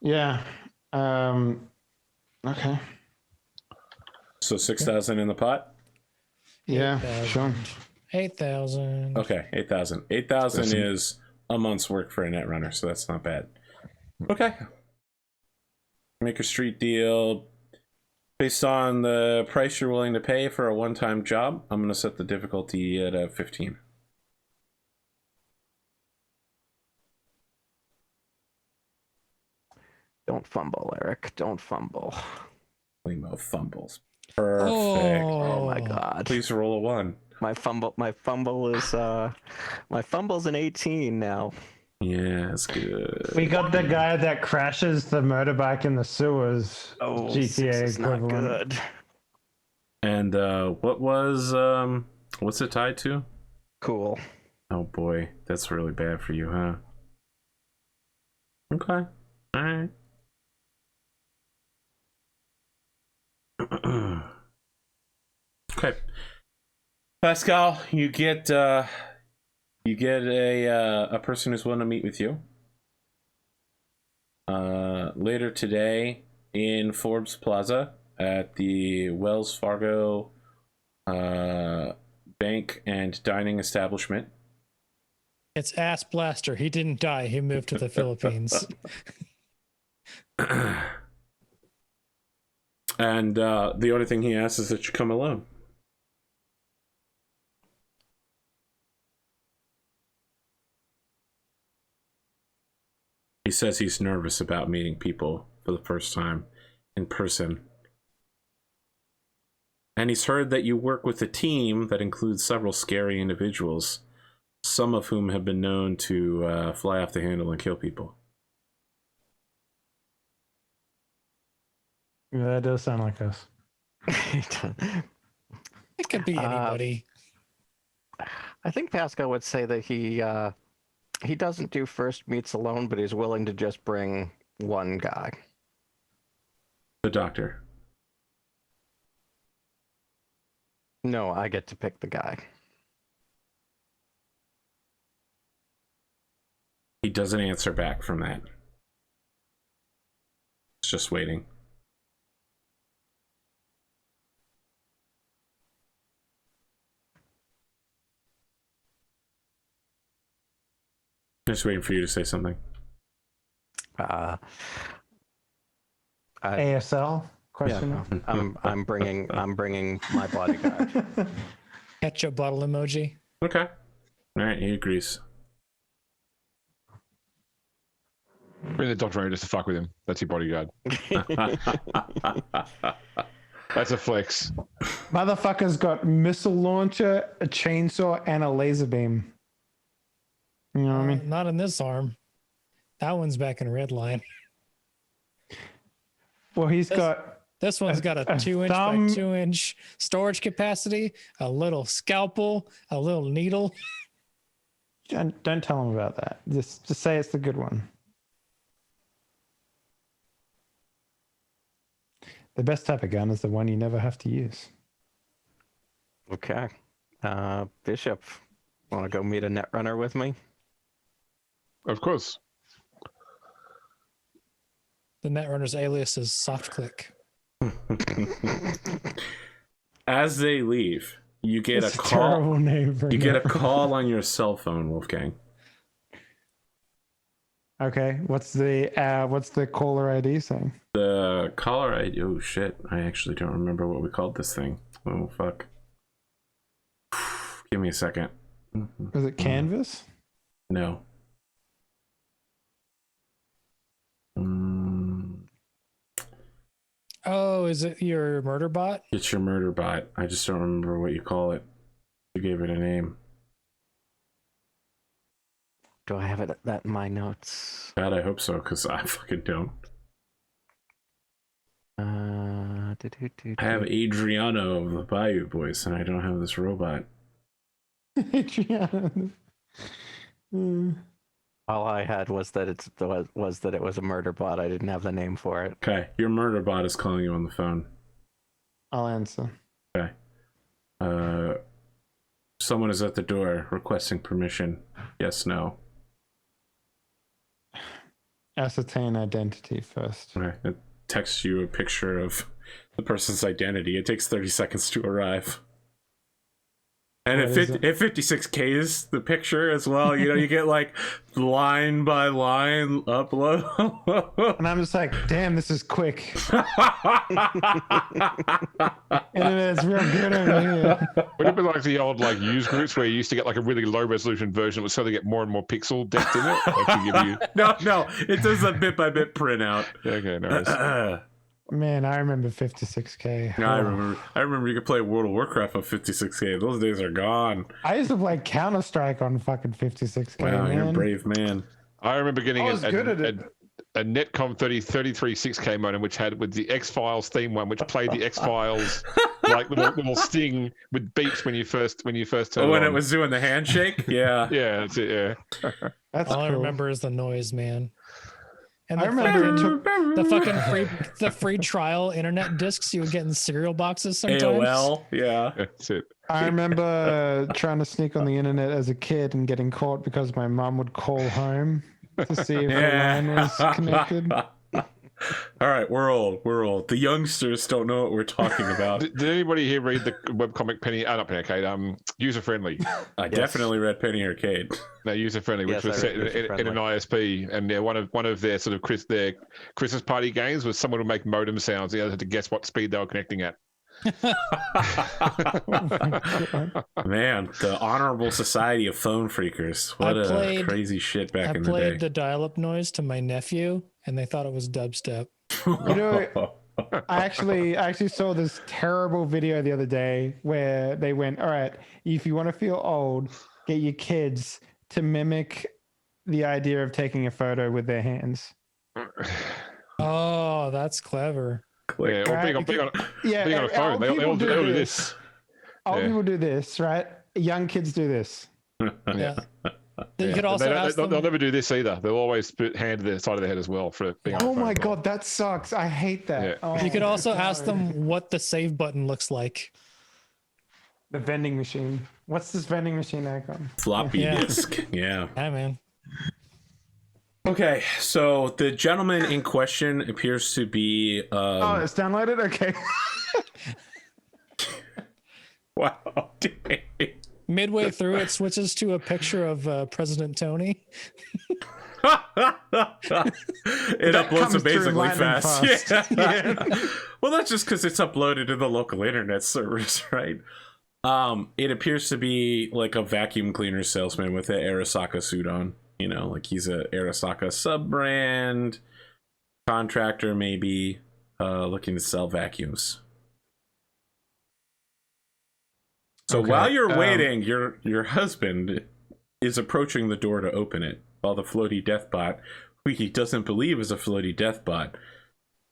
Yeah. Okay. So 6,000 in the pot? Yeah. 8,000. Sure. 8,000. Okay, 8,000. 8,000 is a month's work for a net runner, so that's not bad. Okay. Make a street deal. Based on the price you're willing to pay for a one-time job, I'm going to set the difficulty at 15. Don't fumble, Eric. Don't fumble. Glimo fumbles. Perfect. Oh my God. Please roll a 1. My fumble is my fumble's an 18 now. Yeah, it's good. We got the guy that crashes the motorbike in the sewers. Oh, GTA is not equivalent. good. And what's it tied to? Cool. Oh boy, that's really bad for you, huh? Okay. All right. Okay. Pascal, you get a person who's willing to meet with you. Later today in Forbes Plaza at the Wells Fargo bank and dining establishment. It's Ass Blaster. He didn't die. He moved to the Philippines. And the only thing he asks is that you come alone. He says he's nervous about meeting people for the first time in person. And he's heard that you work with a team that includes several scary individuals, some of whom have been known to fly off the handle and kill people. Yeah, that does sound like us. It could be anybody. I think Pascal would say that he doesn't do first meets alone, but he's willing to just bring one guy. The doctor. No, I get to pick the guy. He doesn't answer back from that. It's just waiting. Just waiting for you to say something. ASL question. Yeah, I'm bringing my bodyguard. Ketchup bottle emoji. Okay. All right, he agrees. Bring the doctor in just to fuck with him. That's your bodyguard. That's a flex. Motherfucker's got missile launcher, a chainsaw, and a laser beam. You know what I mean? Not in this arm. That one's back in Redline. Well, he's got This one's got a 2-inch by 2-inch storage capacity, a little scalpel, a little needle. Don't tell him about that. Just say it's the good one. The best type of gun is the one you never have to use. Okay. Bishop, want to go meet a netrunner with me? Of course. The netrunner's alias is SoftClick. As they leave, you get It's a call. terrible name for You get a netrunner. call on your cell phone, Wolfgang. Okay, what's the caller ID saying? The caller ID. Oh shit! I actually don't remember what we called this thing. Oh fuck! Give me a second. Is it Canvas? No. Oh, is it your murder bot? It's your murder bot. I just don't remember what you call it. You gave it a name. Do I have that in my notes? God, I hope so, because I fucking don't. I have Adriano of the Bayou Boys, and I don't have this robot. All I had was that it was a murder bot. I didn't have the name for it. Okay, your murder bot is calling you on the phone. I'll answer. Okay. Someone is at the door requesting permission. Yes, no. Ascertain identity first. Okay. It texts you a picture of the person's identity. It takes 30 seconds to arrive. And What is it 56Ks the picture as well. You know, you get like line by line upload. And I'm just like, damn, this is quick. Internet's real good over here. Would it be like the old like use groups where you used to get like a really low resolution version, but so they get more and more pixel depth in it? Like to give you... No, it does a bit by bit printout. Okay, nice. Man, I remember 56K. I remember you could play World of Warcraft on 56K. Those days are gone. I used to play Counter-Strike on fucking 56K. Wow, man. you're a brave man. I remember getting I was good at it. a Netcom 33 6K modem, which had with the X-Files theme one, which played the X-Files like little sting with beeps when you first turned When it it on. was doing the handshake? Yeah. Yeah, that's it. Yeah. That's All cool. I remember is the noise, man. And I remember the free trial internet discs you would get in cereal boxes sometimes. AOL, yeah. That's it. I remember trying to sneak on the internet as a kid and getting caught because my mom would call home to see if the line was connected. All right, we're old. The youngsters don't know what we're talking about. Did anybody here read the webcomic Penny? Not Penny Arcade. User Friendly. I definitely read Penny Arcade. No, User Friendly, which Yes, was I set read in an ISP, and one of their sort of their Christmas party games was someone would make modem sounds. The other had to guess what speed they were connecting at. Man, the Honorable Society of Phone Freakers. What crazy shit back in the day. I played the dial-up noise to my nephew, and they thought it was dubstep. You know, I actually saw this terrible video the other day where they went, all right, if you want to feel old, get your kids to mimic the idea of taking a photo with their hands. Oh, that's clever. Yeah, or being on a phone. They all do this. Old people do this, right? Young kids do this. Yeah. You could also ask them, they'll never do this either. They'll always put hand to the side of their head as well for being on a Oh phone my call. god, that sucks. I hate that. Yeah. Oh, you could also ask no. them what the save button looks like. The vending machine. What's this vending machine icon? Floppy Yeah. disk. Yeah. Yeah, man. Okay, so the gentleman in question appears to be. Oh, it's downloaded? Okay. Wow. Midway through, it switches to a picture of President Tony. It uploads comes through amazingly lightning fast. fast. Yeah. Well, that's just because it's uploaded to the local internet servers, right? It appears to be like a vacuum cleaner salesman with an Arasaka suit on. You know, like he's a Arasaka sub-brand contractor, maybe looking to sell vacuums. So Okay, while you're waiting, your husband is approaching the door to open it, while the floaty deathbot, who he doesn't believe is a floaty deathbot,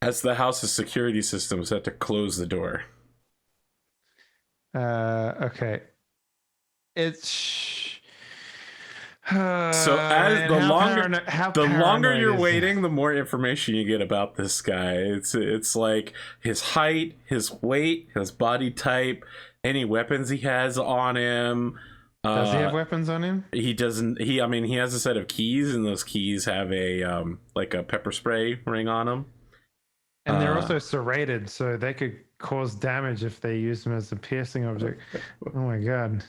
As the house's security system is set to close the door. Okay. It's so as the longer you're waiting, the more information you get about this guy. It's like his height, his weight, his body type, any weapons he has on him. Does he have weapons on him? He doesn't. He has a set of keys, and those keys have a like a pepper spray ring on them. And they're also serrated, so they could cause damage if they use them as a piercing object. Oh my god.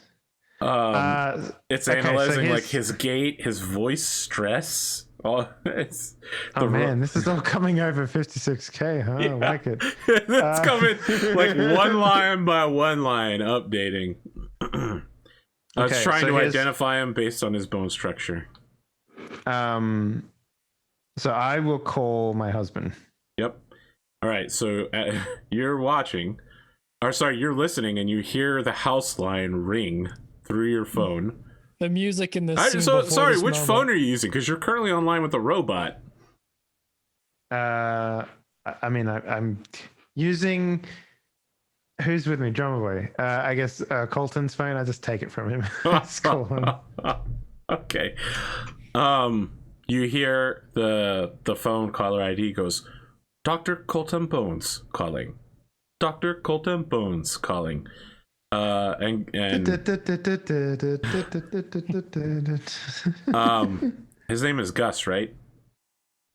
It's analyzing so like his gait, his voice, stress. This is all coming over 56k, huh? Yeah. I like it. It's coming like one line by one line, updating. I was trying to identify him based on his bone structure. So I will call my husband. Yep. All right, so you're listening, and you hear the house line ring through your phone. The music in this. Which phone are you using? Because you're currently online with a robot. I'm using. Who's with me? Drumurboy. I guess Coltan's phone. I just take it from him. Okay. You hear the phone caller ID goes, Dr. Coltan Bones calling. Dr. Coltan Bones calling. His name is Gus, right?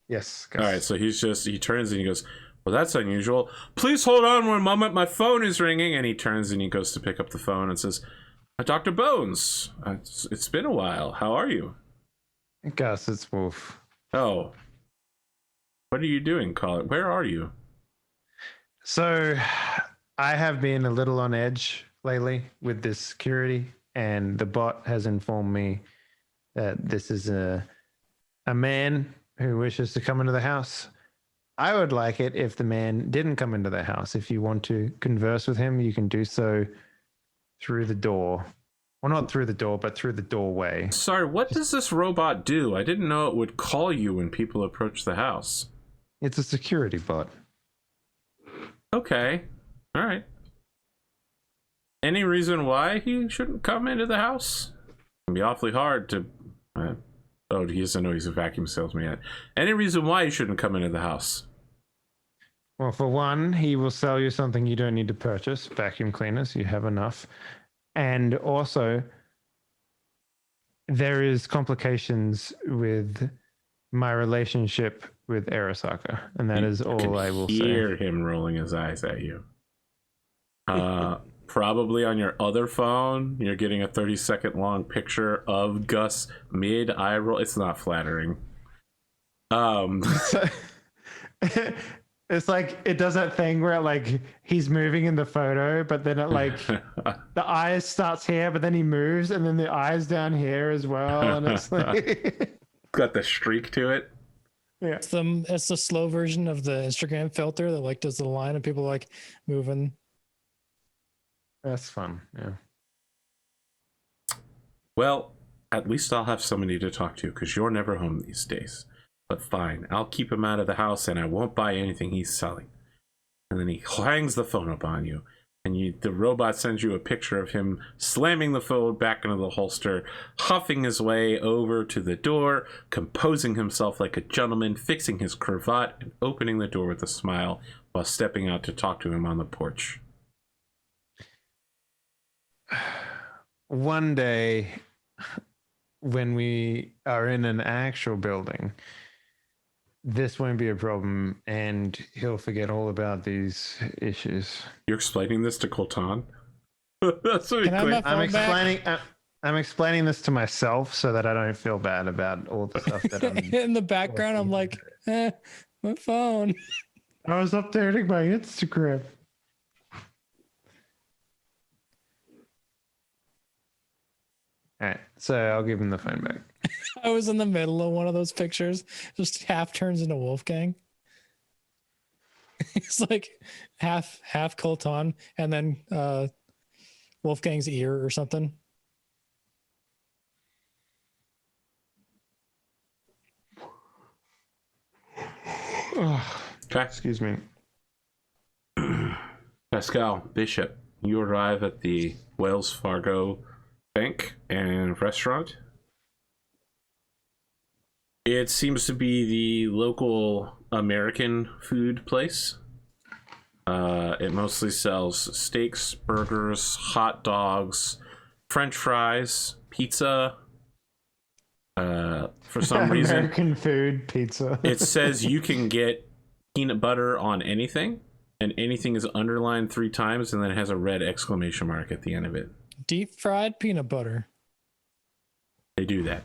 Yes, Gus. All right, so he turns and he goes, well, that's unusual. Please hold on one moment. My phone is ringing. And he turns and he goes to pick up the phone and says, Dr. Bones, it's been a while. How are you? Gus, it's Wolf. Oh. What are you doing, Colin? Where are you? So I have been a little on edge lately with this security, and the bot has informed me that this is a man who wishes to come into the house. I would like it if the man didn't come into the house. If you want to converse with him, you can do so through the door. Well, not through the door, but through the doorway. Sorry, what does this robot do? I didn't know it would call you when people approach the house. It's a security bot. Okay. All right. Any reason why he shouldn't come into the house? It'd be awfully hard to... he doesn't know he's a vacuum salesman yet. Any reason why he shouldn't come into the house? Well, for one, he will sell you something you don't need to purchase. Vacuum cleaners, you have enough. And also, there is complications with my relationship with Arasaka, and that is all I will say. Hear him rolling his eyes at you. Probably on your other phone, you're getting a 30-second long picture of Gus mid eye roll. It's not flattering. It's like it does that thing where like he's moving in the photo, but then it like the eyes starts here, but then he moves, and then the eyes down here as well, and it's like got the streak to it. Yeah, it's the slow version of the Instagram filter that like does the line of people like moving. That's fun. Yeah. Well, at least I'll have somebody to talk to because you're never home these days. But fine, I'll keep him out of the house and I won't buy anything he's selling. And then he hangs the phone up on you. And the robot sends you a picture of him slamming the phone back into the holster, huffing his way over to the door, composing himself like a gentleman, fixing his cravat, and opening the door with a smile while stepping out to talk to him on the porch. One day, when we are in an actual building, this won't be a problem, and he'll forget all about these issues. You're explaining this to Coltan? That's what I'm explaining this to myself so that I don't feel bad about all the stuff that I'm in the background. I'm like, my phone. I was updating my Instagram. All right, so I'll give him the phone back. I was in the middle of one of those pictures, just half turns into Wolfgang. It's like half Coltan, and then Wolfgang's ear or something. Okay. Excuse me. Pascal, Bishop, you arrive at the Wells Fargo Bank and Restaurant. It seems to be the local American food place. It mostly sells steaks, burgers, hot dogs, French fries, pizza. For some reason, American food pizza. it says you can get peanut butter on anything, and anything is underlined 3 times, and then it has a red exclamation mark at the end of it. Deep fried peanut butter. They do that.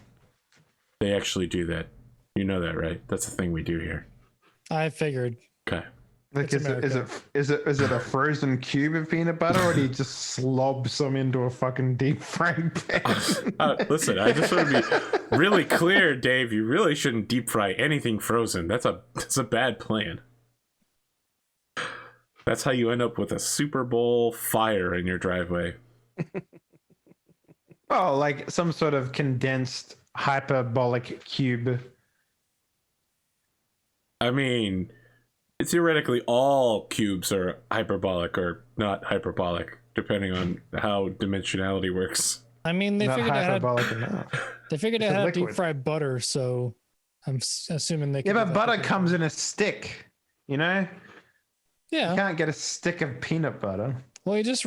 They actually do that. You know that, right? That's the thing we do here. I figured. Okay. Like, It's is it a frozen cube of peanut butter, or do you just slob some into a fucking deep frying pan? Listen, I just want to be really clear, Dave. You really shouldn't deep fry anything frozen. That's a bad plan. That's how you end up with a Super Bowl fire in your driveway. Oh, like some sort of condensed hyperbolic cube. I mean, theoretically, all cubes are hyperbolic or not hyperbolic, depending on how dimensionality works. I mean, they Not figured out hyperbolic enough. they figured It's out a how to deep liquid. fry butter, so I'm assuming they. Yeah, can do but that butter with comes in a stick. You know, Yeah. you can't get a stick of peanut butter. Well, you just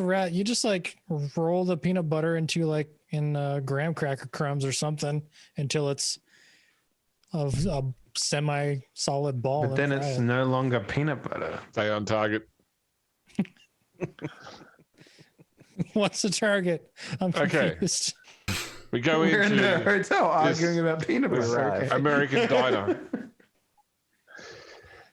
like roll the peanut butter into like in graham cracker crumbs or something until it's a semi-solid ball. But then and fry it's it. no longer peanut butter. Stay on target. What's the target? I'm Okay. confused. We go We're in the into hotel arguing about peanut butter. Right. Okay. American Diner.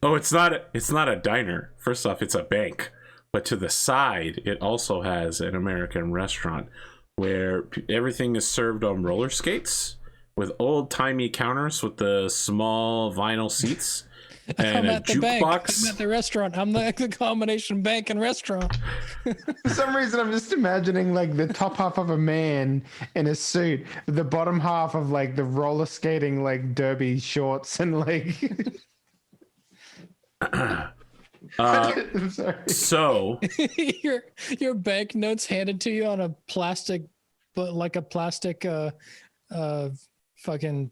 Oh, it's not a diner. First off, it's a bank. But to the side, it also has an American restaurant where everything is served on roller skates with old-timey counters with the small vinyl seats and I'm a at the bank. I'm jukebox. at the restaurant. I'm the combination bank and restaurant. For some reason, I'm just imagining like the top half of a man in a suit, the bottom half of like the roller skating like derby shorts and like. I'm sorry. So, your bank notes handed to you on a plastic, but like a plastic fucking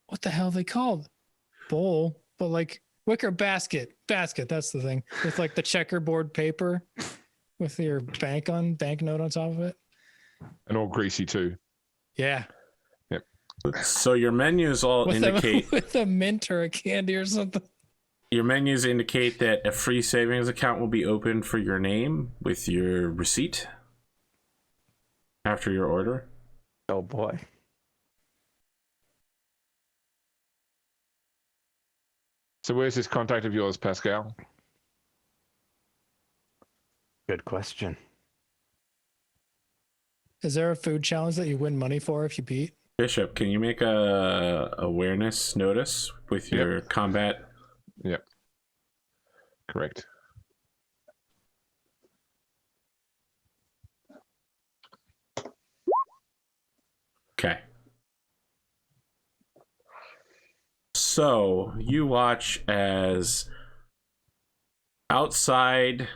what the hell are they called? Bowl, but like wicker basket. That's the thing. With like the checkerboard paper with your banknote on top of it. And all greasy too. Yeah. so your menus all indicate with a mint or a candy or something. your menus indicate that a free savings account will be open for your name with your receipt after your order. Oh boy. So where's this contact of yours, Pascal? Good question. Is there a food challenge that you win money for if you beat? Bishop, can you make a awareness notice with your combat? Yep. Correct. Okay. So you watch as outside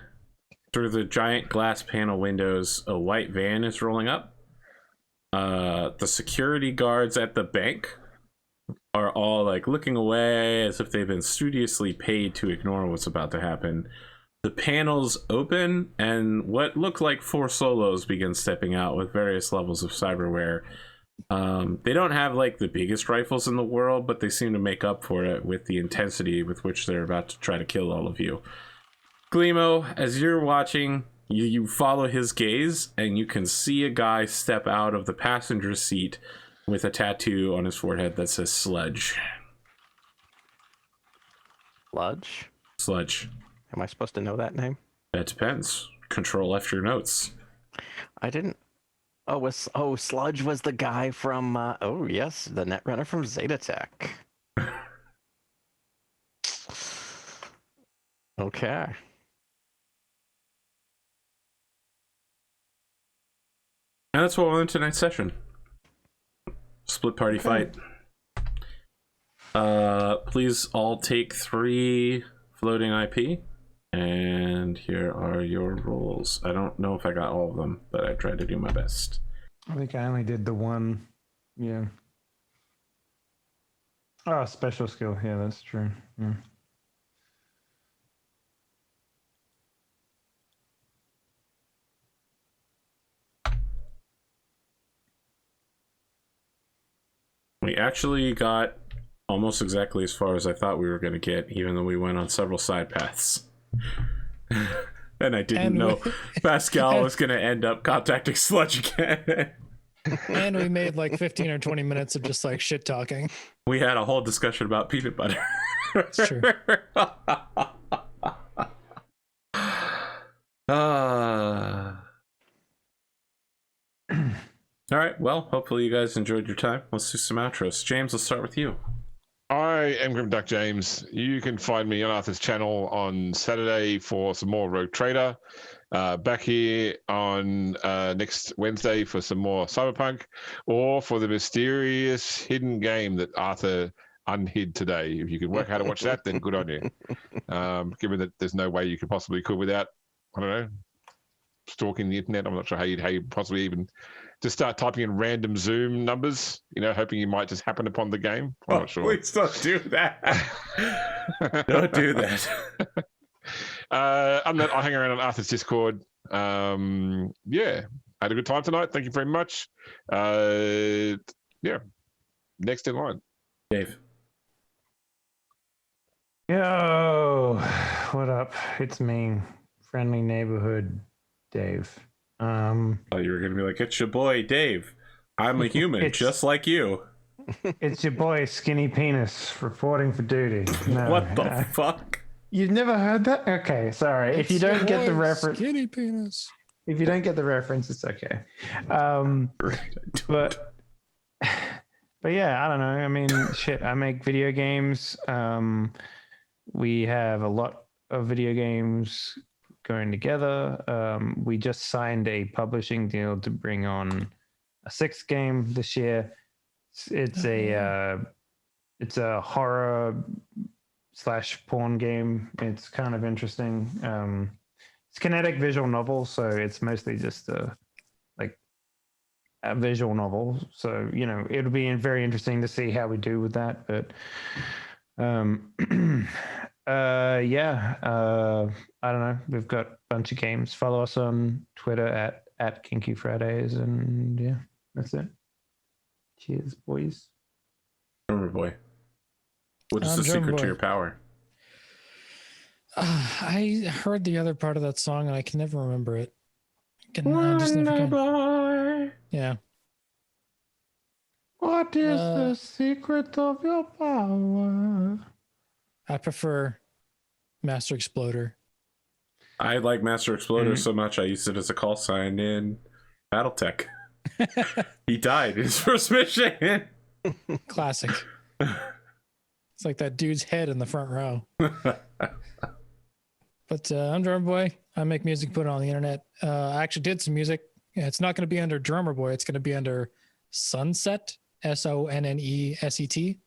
through the giant glass panel windows, a white van is rolling up. The security guards at the bank are all like looking away as if they've been studiously paid to ignore what's about to happen. The panels open and what look like 4 solos begin stepping out with various levels of cyberware. They don't have like the biggest rifles in the world, but they seem to make up for it with the intensity with which they're about to try to kill all of you. Glimo, as you're watching, you follow his gaze and you can see a guy step out of the passenger seat with a tattoo on his forehead that says Sludge. Sludge? Am I supposed to know that name? That depends. Control F your notes. I didn't. Oh, Sludge was the guy from. Oh yes, the Netrunner from Zetatech. Okay. And that's what we'll end tonight's session. Split party fight. Please all take 3 floating IP. And here are your rolls. I don't know if I got all of them, but I tried to do my best. I think I only did the one. Yeah. Oh, special skill. Yeah, that's true. Yeah. We actually got almost exactly as far as I thought we were going to get, even though we went on several side paths. And I didn't know Pascal was going to end up contacting Sludge again. And we made like 15 or 20 minutes of just like shit talking. We had a whole discussion about peanut butter. That's true. All right, well, hopefully you guys enjoyed your time. Let's do some outros. James, let's start with you. I am Grimdarkjames. You can find me on Arthur's channel on Saturday for some more Rogue Trader. Back here on next Wednesday for some more Cyberpunk, or for the mysterious hidden game that Arthur unhid today. If you can work out how to watch that, then good on you. Given that there's no way you could possibly could without, I don't know, stalking the internet. I'm not sure how you'd possibly even just start typing in random Zoom numbers, hoping you might just happen upon the game. I'm not sure. Please don't do that. Don't do that. I'll hang around on Arthur's Discord. Yeah, had a good time tonight. Thank you very much. Yeah, next in line. Dave. Yo, what up? It's me, friendly neighborhood Dave. Oh, you were gonna be like, it's your boy Dave. I'm a human, just like you. It's your boy Skinny Penis reporting for duty. No, what the fuck? You've never heard that? Okay, sorry. If you don't get the reference, Skinny penis. If you don't get the reference, it's okay. But yeah, I don't know. I mean, shit. I make video games. We have a lot of video games going together. We just signed a publishing deal to bring on a 6th game this year. It's a horror / porn game. It's kind of interesting. It's kinetic visual novel, so it's mostly just a visual novel. So it'll be very interesting to see how we do with that. But I don't know. We've got a bunch of games. Follow us on Twitter at Kinky Fridays, and yeah, that's it. Cheers, boys. Drumurboy. What is the secret to your power? I heard the other part of that song and I can never remember it. Yeah. What is the secret of your power? I prefer Master Exploder. I like Master Exploder so much I used it as a call sign in Battletech. He died in his first mission. Classic. It's like that dude's head in the front row. But I'm Drumurboy. I make music, put it on the internet. I actually did some music. It's not going to be under Drumurboy. It's going to be under Sonnet, Sonneset.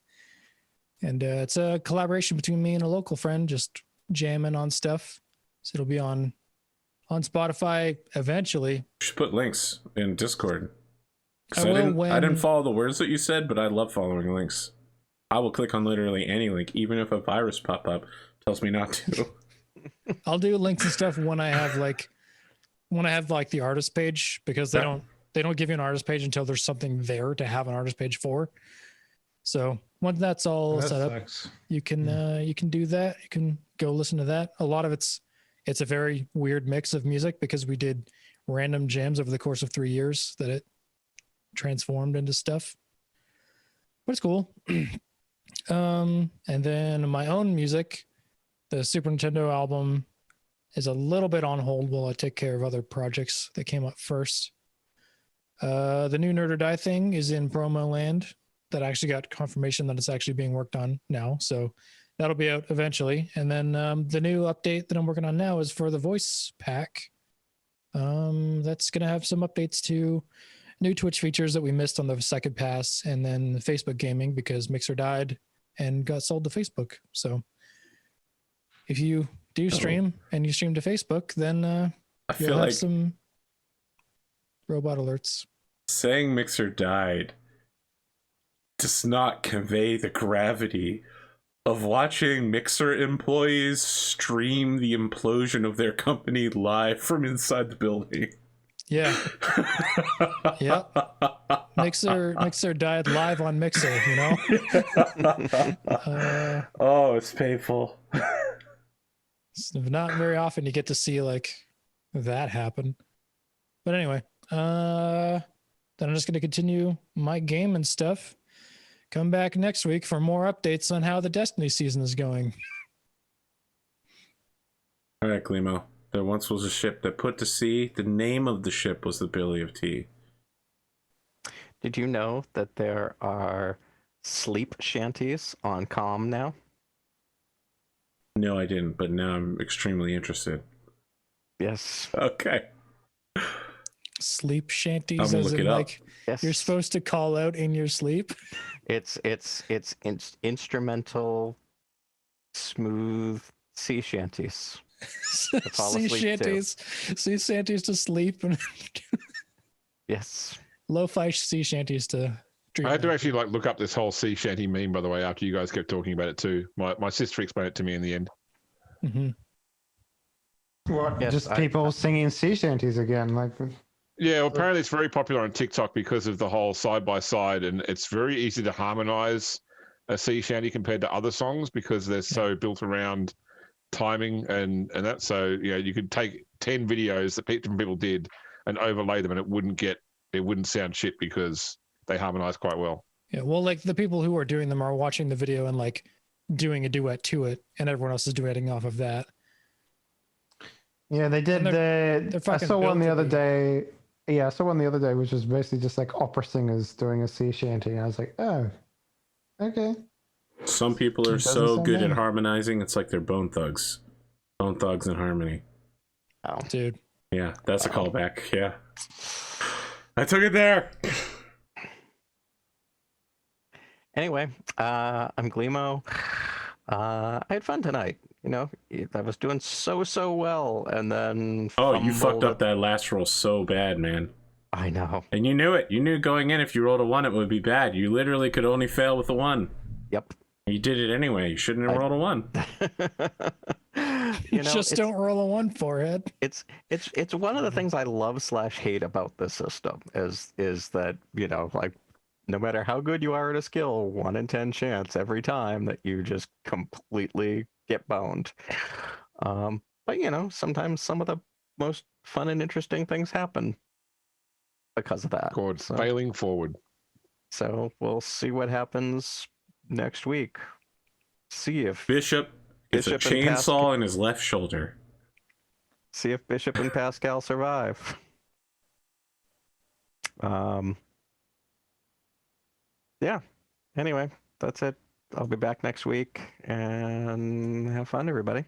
And it's a collaboration between me and a local friend, just jamming on stuff. So it'll be on Spotify eventually. You should put links in Discord. I will I didn't follow the words that you said, but I love following links. I will click on literally any link, even if a virus pop-up tells me not to. I'll do links and stuff when I have the artist page, because they don't give you an artist page until there's something there to have an artist page for. So once that's all set up, you can do that. You can go listen to that. A lot of it's a very weird mix of music because we did random jams over the course of 3 years that it transformed into stuff. But it's cool. And then my own music, the Super Nintendo album, is a little bit on hold while I take care of other projects that came up first. The new Nerd or Die thing is in promo land. That actually got confirmation that it's actually being worked on now. So that'll be out eventually. And then the new update that I'm working on now is for the voice pack. That's going to have some updates to new Twitch features that we missed on the second pass, and then Facebook gaming because Mixer died and got sold to Facebook. So if you do stream and you stream to Facebook, then I you'll feel have like some robot alerts. saying Mixer died does not convey the gravity of watching Mixer employees stream the implosion of their company live from inside the building. Yeah. Yep. Mixer died live on Mixer, you know? Oh, it's painful. It's not very often you get to see like that happen. But anyway, then I'm just going to continue my game and stuff. Come back next week for more updates on how the Destiny season is going. All right, Glimo. There once was a ship that put to sea. The name of the ship was the Billy of Tea. Did you know that there are sleep shanties on Calm now? No, I didn't, but now I'm extremely interested. Yes. Okay. Sleep shanties, I'm gonna as look in it up. like Yes. you're supposed to call out in your sleep. It's instrumental, smooth sea shanties. fall Sea asleep too. shanties to sleep, and Yes. lo-fi sea shanties to dream. I had to of. actually like look up this whole sea shanty meme, by the way, after you guys kept talking about it too. My sister explained it to me in the end. Mhm. What? Yes, Just people singing sea shanties again, like. Yeah, well, apparently it's very popular on TikTok because of the whole side by side, and it's very easy to harmonize a sea shanty compared to other songs because they're so built around timing and that. So you could take 10 videos that different people did and overlay them, and it wouldn't sound shit because they harmonize quite well. Yeah, well, like the people who are doing them are watching the video and like doing a duet to it, and everyone else is duetting off of that. Yeah, they did. they're I fucking saw one built the to other be. day. Yeah, I saw one the other day, which was basically just like opera singers doing a sea shanty. And I was like, oh, okay. Some people are It doesn't so sound good at bad. harmonizing, it's like they're Bone Thugs. Bone Thugs in harmony. Oh. Dude. Yeah, that's a callback. Yeah. I took it there. Anyway, I'm Glimo. I had fun tonight. I was doing so well, and then Oh, you fucked fumbled up that last roll so bad, man. I know. And you knew it. You knew going in if you rolled a 1, it would be bad. You literally could only fail with a 1. Yep. You did it anyway. You shouldn't have rolled a 1. Just don't roll a 1, forehead. It's one of the things I love / hate about this system is that like no matter how good you are at a skill, 1 in 10 chance every time that you just completely get boned. But sometimes some of the most fun and interesting things happen because of that. Called failing forward. So we'll see what happens next week. See if Bishop gets a Bishop and chainsaw in his left shoulder. See if Bishop and Pascal survive. Yeah. Anyway, that's it. I'll be back next week, and have fun, everybody.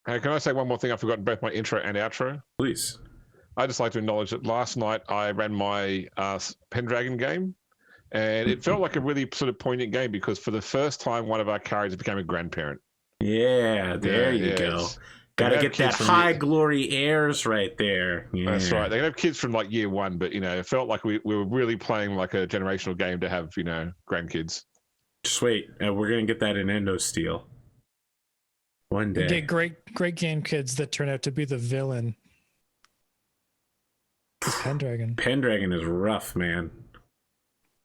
Hey, can I say one more thing? I've forgotten both my intro and outro. Please. I'd just like to acknowledge that last night I ran my Pendragon game, and it felt like a really sort of poignant game because for the first time, one of our characters became a grandparent. Yeah, there you go. Gotta get that high glory heirs right there. Yeah. That's right. They can have kids from like year 1, but it felt like we were really playing like a generational game to have grandkids. Just wait, we're gonna get that in Endo Steel one day. You get great game kids that turn out to be the villain. It's Pendragon. Pendragon is rough, man.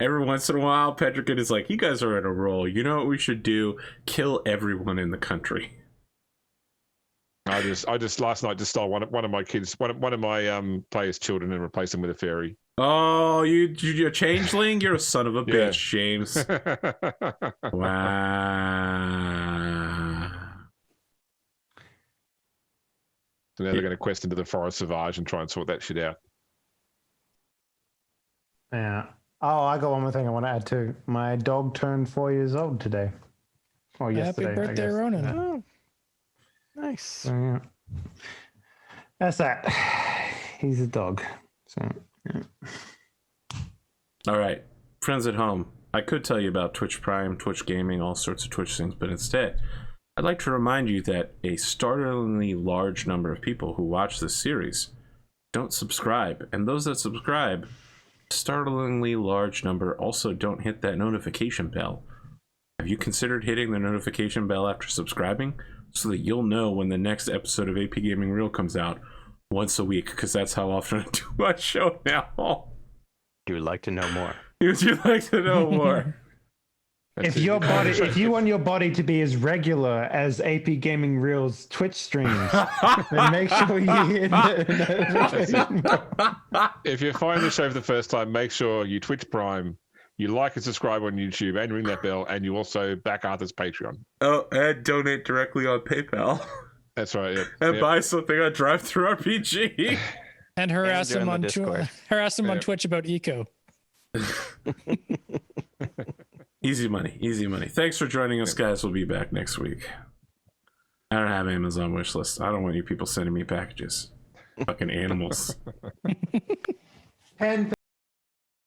Every once in a while, Pendragon is like, "You guys are in a roll. You know what we should do? Kill everyone in the country." I just last night just stole one of my kids, one of my players' children, and replaced them with a fairy. Oh, you're a changeling? You're a son of a Yeah. bitch, James. Wow. So now they're going to quest into the Forest Sauvage and try and sort that shit out. Yeah. Oh, I got one more thing I want to add too. My dog turned 4 years old today. Or yesterday. Happy birthday, I guess. Ronan. Oh, nice. So, yeah. That's that. He's a dog. So, yeah. All right, friends at home, I could tell you about Twitch Prime, Twitch Gaming, all sorts of Twitch things, but instead, I'd like to remind you that a startlingly large number of people who watch this series don't subscribe, and those that subscribe, a startlingly large number also don't hit that notification bell. Have you considered hitting the notification bell after subscribing so that you'll know when the next episode of AP Gaming Real comes out once a week? Because that's how often I do my show now. You would like to know more. Would you like to know more? If you want your body to be as regular as AP Gaming Real's Twitch streams, then make sure you hit the If you find the show for the first time, make sure you Twitch Prime, you like and subscribe on YouTube, and ring that bell, and you also back Arthur's Patreon. Oh, and donate directly on PayPal. That's right. Yep. And buy something on Drive-Thru-RPG. And harass him on Twitch about eco. Easy money, easy money. Thanks for joining us, guys. We'll be back next week. I don't have Amazon wish list. I don't want you people sending me packages. Fucking animals. 10